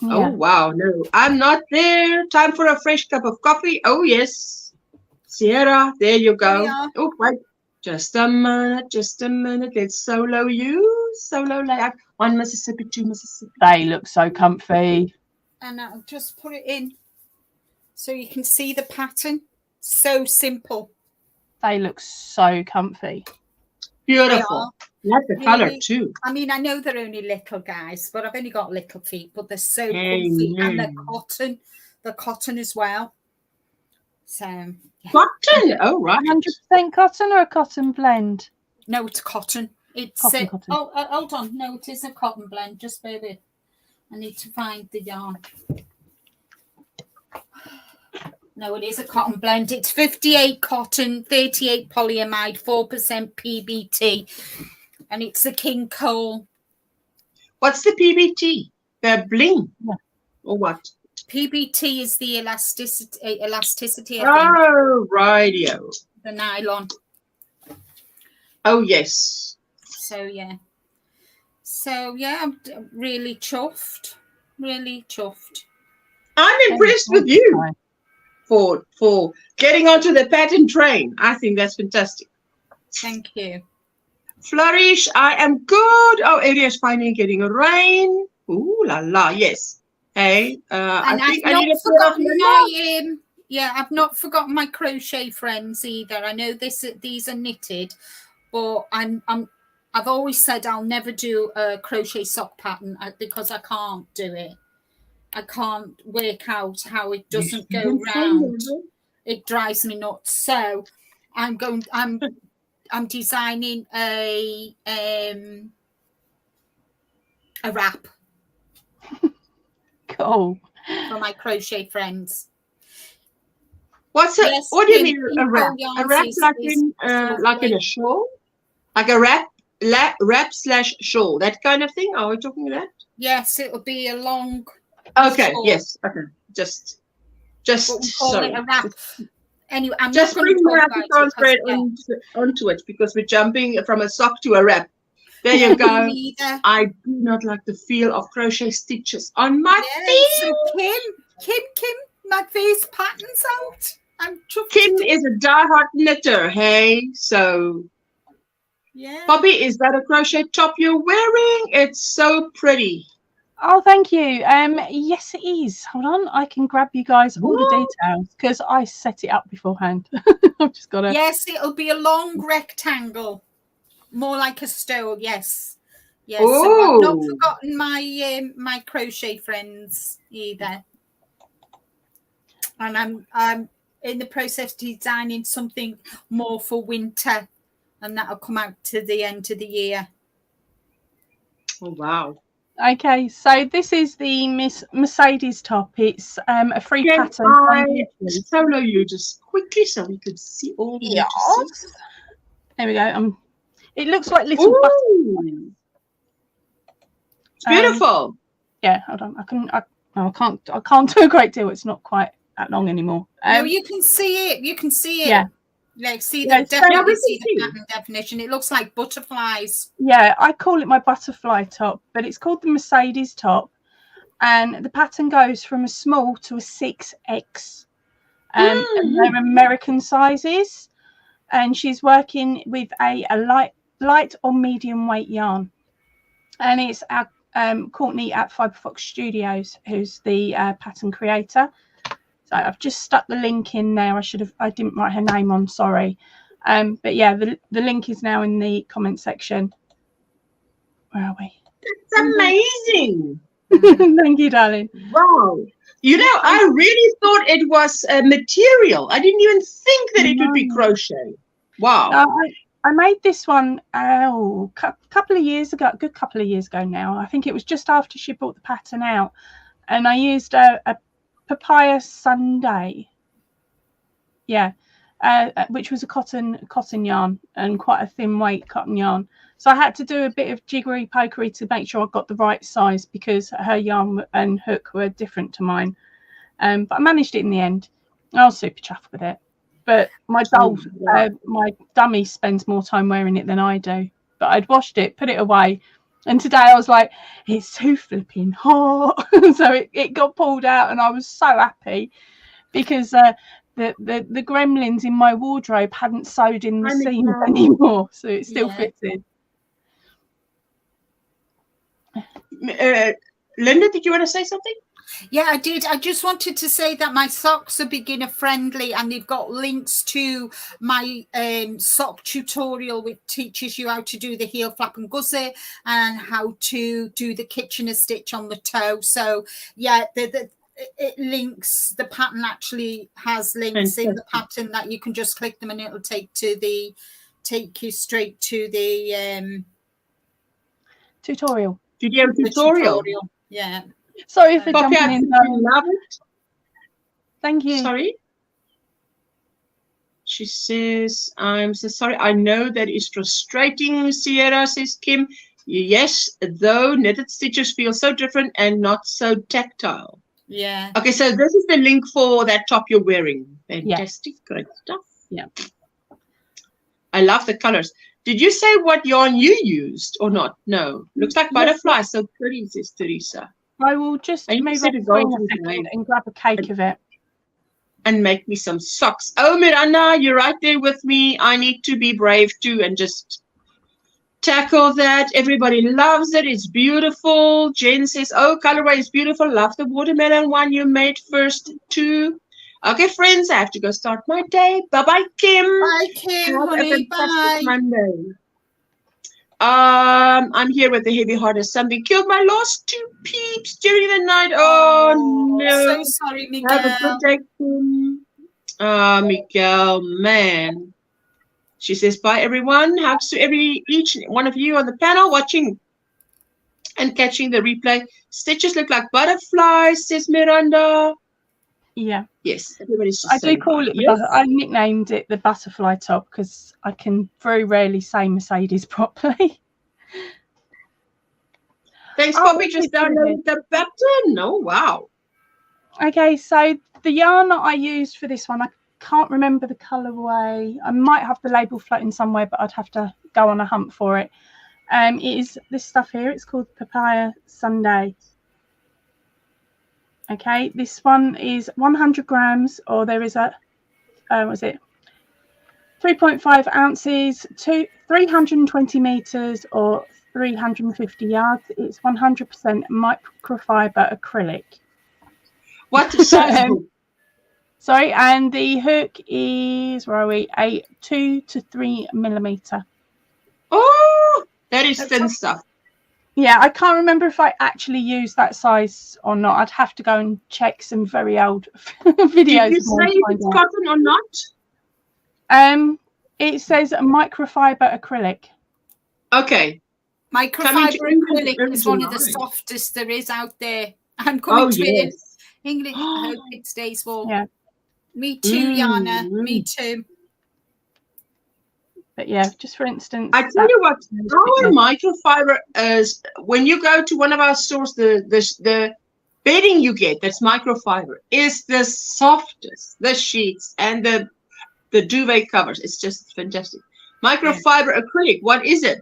Yeah. Oh, wow. No, I'm not there. Time for a fresh cup of coffee. Oh, yes. Sierra, there you There we go. are. Oh, wait. Just a minute. Just a minute. Let's solo you. Solo layout. 1 Mississippi, 2 Mississippi. They look so comfy. And I'll just put it in so you can see the pattern. So simple. They look so comfy. Beautiful. Like the color Really? too. I mean, I know they're only little guys, but I've only got little feet, but they're so comfy. And the cotton as well. So, yeah. Cotton. Oh, right. 100% cotton or a cotton blend? No, it's cotton. It's Cotton. Oh, hold on. No, it is a cotton blend. Just bear with. I need to find the yarn. No, it is a cotton blend. It's 58 cotton, 38 polyamide, 4% PBT. And it's the King Cole. What's the PBT? The bling? Yeah. Or what? PBT is the elasticity, I think. Oh, radio. The nylon. Oh, yes. So, yeah. So, yeah, I'm really chuffed. Really chuffed. I'm impressed with you for getting onto the pattern train. I think that's fantastic. Thank you. Flourish, I am good. Oh, area's finally getting a rain. Ooh la la, yes. Hey, I think I need to put off my I've not forgotten my crochet friends either. I know these are knitted, but I've always said I'll never do a crochet sock pattern because I can't do it. I can't work out how it doesn't go round. It drives me nuts. So I'm designing a wrap. Cool. For my crochet friends. What do you mean a wrap? A wrap like in a shawl? Like a wrap slash shawl, that kind of thing? Are we talking about that? Yes, it'll be a long. Okay. shawl. Yes. Okay. Just Call it a wrap. Anyway, I'm just not going bring the transparent onto it because we're jumping from a sock to a wrap. There you go. I do not like the feel of crochet stitches on my feet. So Kim, my face pattern's out. I'm chuffed. Kim is a diehard knitter, hey? So, yeah. Poppy, is that a crochet top you're wearing? It's so pretty. Oh, thank you. Yes, it is. Hold on, I can grab you guys all the details because I set it up beforehand. I've just got to. Yes, it'll be a long rectangle, more like a stole. Yes, yes. Ooh. So I've not forgotten my crochet friends either, and I'm in the process of designing something more for winter, and that'll come out to the end of the year. Oh wow. Okay, so this is the Miss Mercedes top. It's a free pattern. I solo you just quickly so we can see all the yes. There we go. It looks like little butterflies. It's beautiful. Yeah, hold on. I can't do a great deal. It's not quite that long anymore. No, you can see it. You can see it. Yeah. Like, definitely see the pattern definition. It looks like butterflies. Yeah, I call it my butterfly top, but it's called the Mercedes top. And the pattern goes from a small to a 6X. And they're American sizes. And she's working with a light or medium weight yarn. And it's our Courtney at Fiberfox Studios, who's the pattern creator. So I've just stuck the link in there. I didn't write her name on, sorry. But yeah, the link is now in the comment section. Where are we? It's amazing. Thank you, darling. Wow. You know, I really thought it was a material. I didn't even think that it would be crochet. Wow. I made this one couple of years ago, a good couple of years ago now. I think it was just after she brought the pattern out, and I used a papaya sundae, which was a cotton yarn and quite a thin weight cotton yarn. So I had to do a bit of jiggery pokery to make sure I got the right size, because her yarn and hook were different to mine. But I managed it in the end. I was super chuffed with it. But my my dummy spends more time wearing it than I do. But I'd washed it, put it away, and today I was like, it's too flipping hot. So it got pulled out, and I was so happy, because the gremlins in my wardrobe hadn't sewed in the seams anymore, so it still fitted. Linda, did you want to say something? Yeah, I did. I just wanted to say that my socks are beginner friendly, and they've got links to my sock tutorial, which teaches you how to do the heel flap and gusset and how to do the Kitchener stitch on the toe. So yeah, it links, the pattern actually has links in the pattern that you can just click them and it'll take you straight to the tutorial. Tutorial. Yeah. Sorry for jumping in. Love it. Thank you. Sorry. She says, I'm so sorry. I know that is frustrating, Sierra, says Kim. Yes, though knitted stitches feel so different and not so tactile. Yeah. Okay, so this is the link for that top you're wearing. Fantastic. Great stuff. Yeah. I love the colors. Did you say what yarn you used or not? No. Looks like butterfly. So pretty, says Teresa. I will just move on a second and grab a cake of it. And make me some socks. Oh, Miranda, you're right there with me. I need to be brave too and just tackle that. Everybody loves it. It's beautiful. Jen says, oh, colorway is beautiful. Love the watermelon one you made first too. Okay, friends, I have to go start my day. Bye-bye, Kim. Bye, Kim. Honey, bye. Monday. I'm here with the heavy hearted. Something killed my last two peeps during the night. Oh no. So sorry, Miguel. Have a good day, Kim. Miguel, man. She says, bye everyone. Hugs to each one of you on the panel watching and catching the replay. Stitches look like butterflies, says Miranda. Yeah. Yes, everybody's just I do call it I nicknamed it the butterfly top because I can very rarely say Mercedes properly. Thanks, Poppy. Just downloaded the button. Oh, wow. Okay, so the yarn that I used for this one, I can't remember the colorway. I might have the label floating somewhere, but I'd have to go on a hunt for it. It is this stuff here. It's called Papaya Sundae. Okay, this one is 100 grams, or there is a, what is it? 3.5 ounces, 320 meters, or 350 yards. It's 100% microfiber acrylic. What size? Sorry, and the hook is, where are we? A 2 to 3 millimeter. Oh, that is thin stuff. Yeah, I can't remember if I actually used that size or not. I'd have to go and check some very old videos. Did you say if it's cotton or not? It says microfiber acrylic. Okay. Microfiber acrylic is one of the softest there is out there. I'm coming to it in English. I hope it stays warm. Yeah. Me too, Yana. Me too. But yeah, just for instance, I tell you what, our microfiber is, when you go to one of our stores, the bedding you get that's microfiber is the softest. The sheets and the duvet covers, it's just fantastic. Microfiber acrylic, what is it?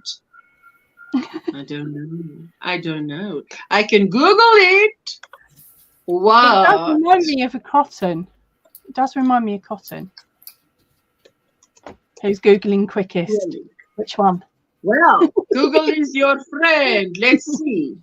I don't know. I don't know. I can Google it. Wow. It does remind me of a cotton. It does remind me of cotton. Who's Googling quickest? Really? Which one? Well, Google is your friend. Let's see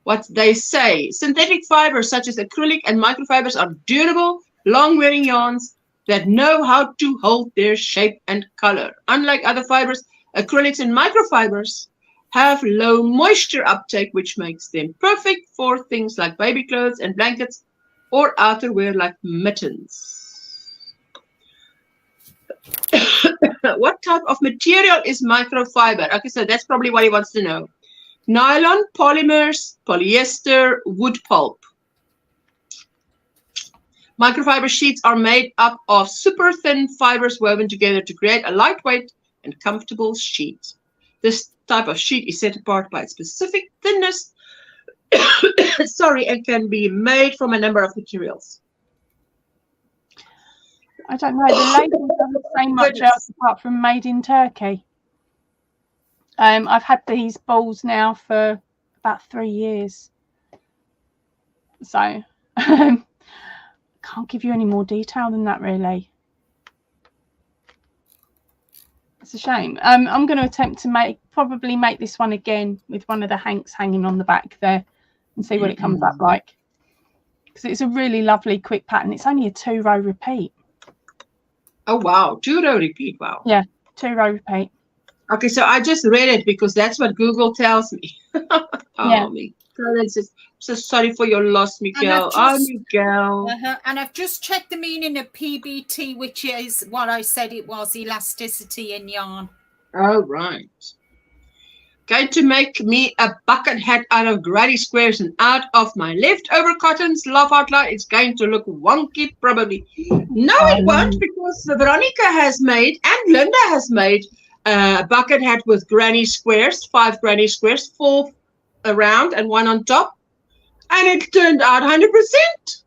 what they say. Synthetic fibers such as acrylic and microfibers are durable, long-wearing yarns that know how to hold their shape and color. Unlike other fibers, acrylics and microfibers have low moisture uptake, which makes them perfect for things like baby clothes and blankets or outerwear like mittens. What type of material is microfiber? Okay, so that's probably what he wants to know. Nylon, polymers, polyester, wood pulp. Microfiber sheets are made up of super thin fibers woven together to create a lightweight and comfortable sheet. This type of sheet is set apart by its specific thinness, sorry, and can be made from a number of materials. I don't know. The label doesn't say much else apart from made in Turkey. I've had these balls now for about 3 years. So can't give you any more detail than that, really. It's a shame. I'm going to attempt to probably make this one again with one of the hanks hanging on the back there and see what it comes up like. Because it's a really lovely quick pattern. It's only a 2-row repeat. Oh, wow. 2-row repeat. Wow. Yeah, 2-row repeat. Okay, so I just read it because that's what Google tells me. Oh, yeah. Miguel, so sorry for your loss, Miguel. Miguel. And I've just checked the meaning of PBT, which is what I said it was, elasticity in yarn. Oh, right. Going to make me a bucket hat out of granny squares and out of my leftover cottons. Laugh out loud. It's going to look wonky, probably. No, it won't, because Veronica has made and Linda has made a bucket hat with granny squares, 5 granny squares, 4 around and 1 on top. And it turned out 100%.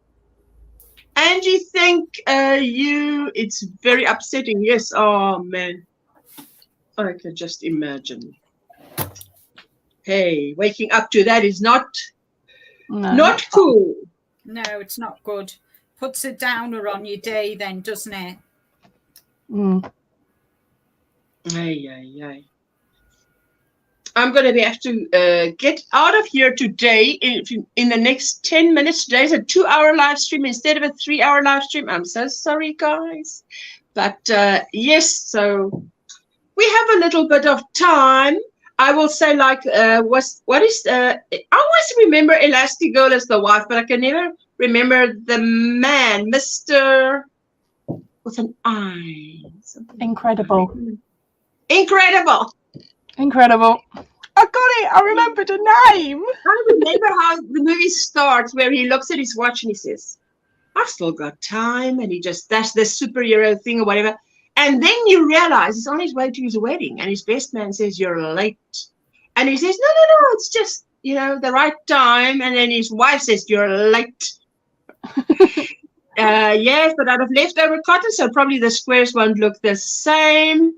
And you think it's very upsetting. Yes. Oh, man. I can just imagine. Hey, waking up to that is not cool. No, it's not good. Puts a downer on your day then, doesn't it? Ay. I'm going to have to get out of here today in the next 10 minutes. Today's a 2-hour live stream instead of a 3-hour live stream. I'm so sorry, guys. But yes, so we have a little bit of time. I will say, like, I always remember Elastigirl as the wife, but I can never remember the man, Mr. with an I. Incredible. Incredible. I got it. I remembered a name. I remember how the movie starts, where he looks at his watch and he says, I've still got time. And he just does this superhero thing or whatever. And then you realize he's on his way to his wedding. And his best man says, you're late. And he says, no, it's just, the right time. And then his wife says, you're late. Yes, but out of leftover cotton, so probably the squares won't look the same.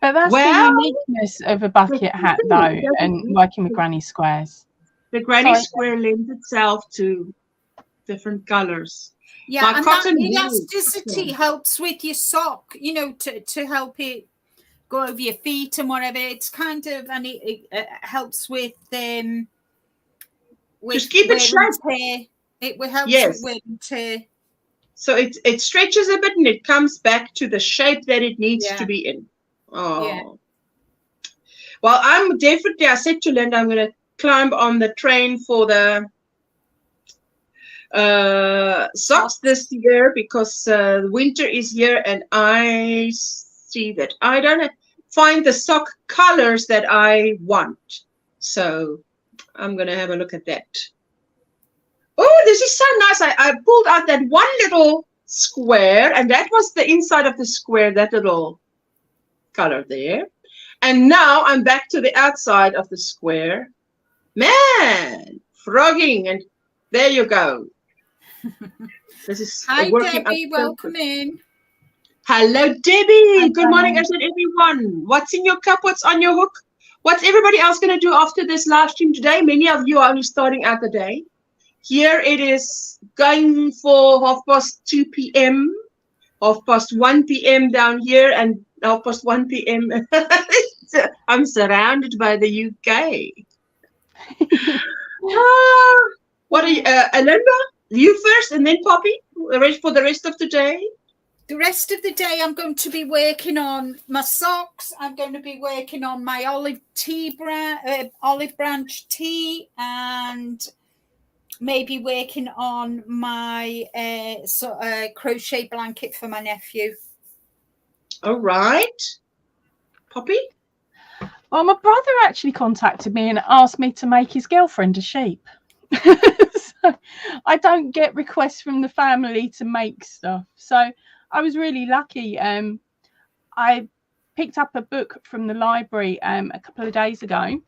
But that's the uniqueness of a bucket hat, though, and working with granny squares. The granny square lends itself to different colors. Yeah, and that elasticity helps with your sock, to help it go over your feet and whatever. It's kind of, and it helps with just keep it straight. It will help with wear and tear. So it stretches a bit and it comes back to the shape that it needs to be in. Oh. Yeah. Well, I said to Linda, I'm going to climb on the train for the socks this year because winter is here and I see that I don't find the sock colors that I want. So I'm going to have a look at that. Oh, this is so nice. I pulled out that one little square and that was the inside of the square, that little color there. And now I'm back to the outside of the square. Man, frogging, and there you go. This is Hi, Debbie. Welcome in. Hello, Debbie. Hi, good morning, everyone. What's in your cup? What's on your hook? What's everybody else going to do after this live stream today? Many of you are only starting out the day. Here it is going for 2:30 p.m., 1:30 p.m. down here, and 1:30 p.m. I'm surrounded by the UK. What are you, Alinda? You first, and then Poppy. For the rest of the day. The rest of the day, I'm going to be working on my socks. I'm going to be working on my olive branch tea, and maybe working on my crochet blanket for my nephew. All right. Poppy? Well, my brother actually contacted me and asked me to make his girlfriend a sheep. So I don't get requests from the family to make stuff. So I was really lucky. I picked up a book from the library a couple of days ago.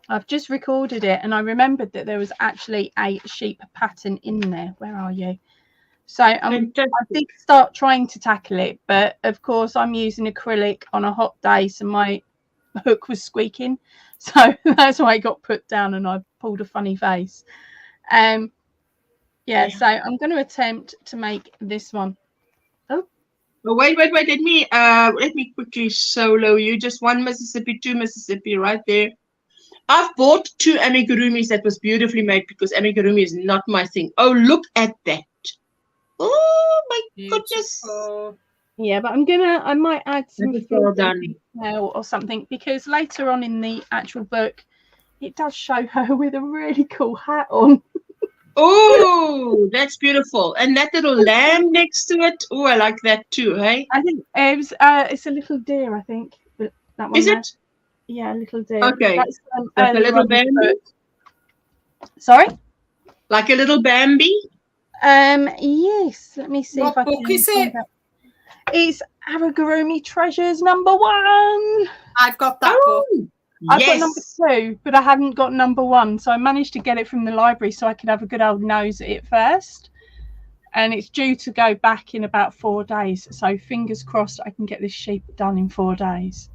I've just recorded it, and I remembered that there was actually a sheep pattern in there. Where are you? So I did start trying to tackle it, but of course I'm using acrylic on a hot day, so my hook was squeaking. So that's why it got put down, and I pulled a funny face. Yeah, so I'm going to attempt to make this one. Oh, wait. Let me quickly solo you. Just 1 Mississippi, 2 Mississippi, right there. I've bought 2 amigurumis that was beautifully made, because amigurumi is not my thing. Oh, look at that. Oh my goodness. Yeah, but I might add some well done detail or something, because later on in the actual book, it does show her with a really cool hat on. Oh, that's beautiful. And that little lamb next to it. Oh, I like that too, hey? I think it's a little deer, I think. But that one is there. It? Yeah, a little deer. Okay. That's like a little Bambi? Sorry? Like a little Bambi? Yes. Let me see what if I book can. Is it? It's Amigurumi Treasures #1. I've got that book. I've got #2, but I hadn't got #1, so I managed to get it from the library so I could have a good old nose at it first. And it's due to go back in about 4 days, so fingers crossed I can get this sheep done in 4 days.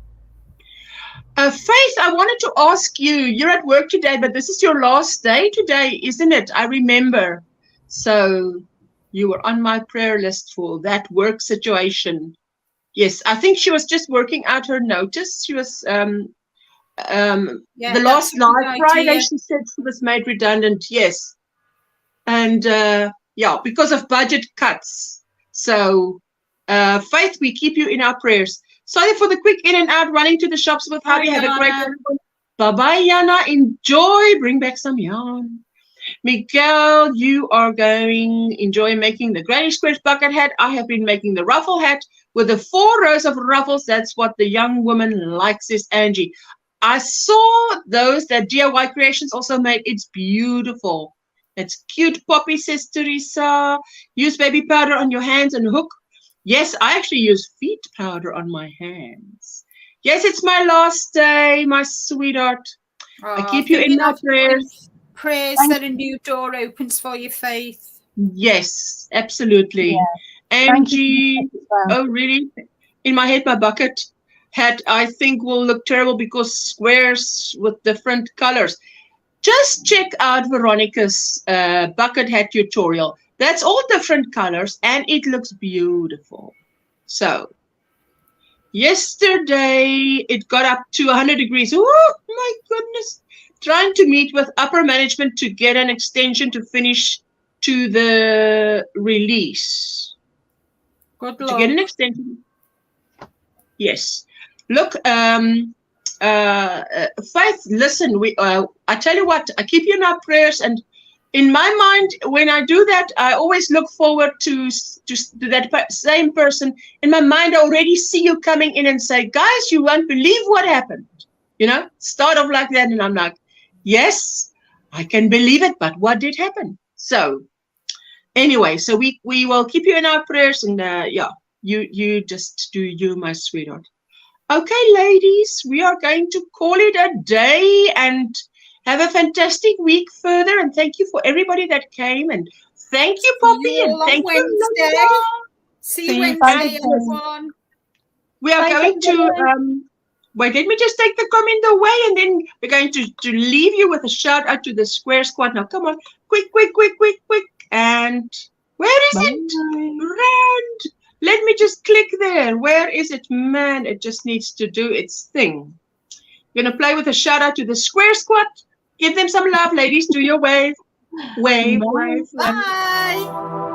Faith, I wanted to ask you, you're at work today, but this is your last day today, isn't it? I remember. So you were on my prayer list for that work situation. Yes, I think she was just working out her notice. She was the last live Friday, she said she was made redundant. Yes. And yeah, because of budget cuts. So Faith, we keep you in our prayers. Sorry for the quick in and out, running to the shops with Harry. Have a great one. Bye-bye, Yana. Enjoy. Bring back some yarn. Miguel, you are enjoy making the Granny Squares bucket hat. I have been making the ruffle hat with the 4 rows of ruffles. That's what the young woman likes, says Angie. I saw those that DIY Creations also made. It's beautiful. It's cute, Poppy, says Teresa. Use baby powder on your hands and hook. Yes, I actually use feet powder on my hands. Yes, it's my last day, my sweetheart. I keep you in my prayers. Prayers that a new door opens for you, Faith. Yes, absolutely. Yeah. Angie, oh really? In my head, my bucket hat, I think, will look terrible because squares with different colors. Just check out Veronica's bucket hat tutorial. That's all different colors, and it looks beautiful. So, yesterday, it got up to 100 degrees. Oh, my goodness. Trying to meet with upper management to get an extension to finish to the release. Good luck. To get an extension. Yes. Look, Faith, listen, I tell you what, I keep you in our prayers, and in my mind, when I do that, I always look forward to that same person. In my mind, I already see you coming in and say, guys, you won't believe what happened. You know, start off like that, and I'm like, yes, I can believe it, but what did happen? So anyway, so we will keep you in our prayers, and yeah, you just do you, my sweetheart. Okay, ladies, we are going to call it a day and have a fantastic week further, and thank you for everybody that came, and thank you, Poppy, and thank you. See you Wednesday, everyone. We are going to wait, let me just take the comment away, and then we're going to leave you with a shout out to the Square Squad. Now, come on, quick. And where is it? Rand. Let me just click there. Where is it? Man, it just needs to do its thing. We're going to play with a shout out to the Square Squad. Give them some love, ladies. Do your wave. Wave. Bye.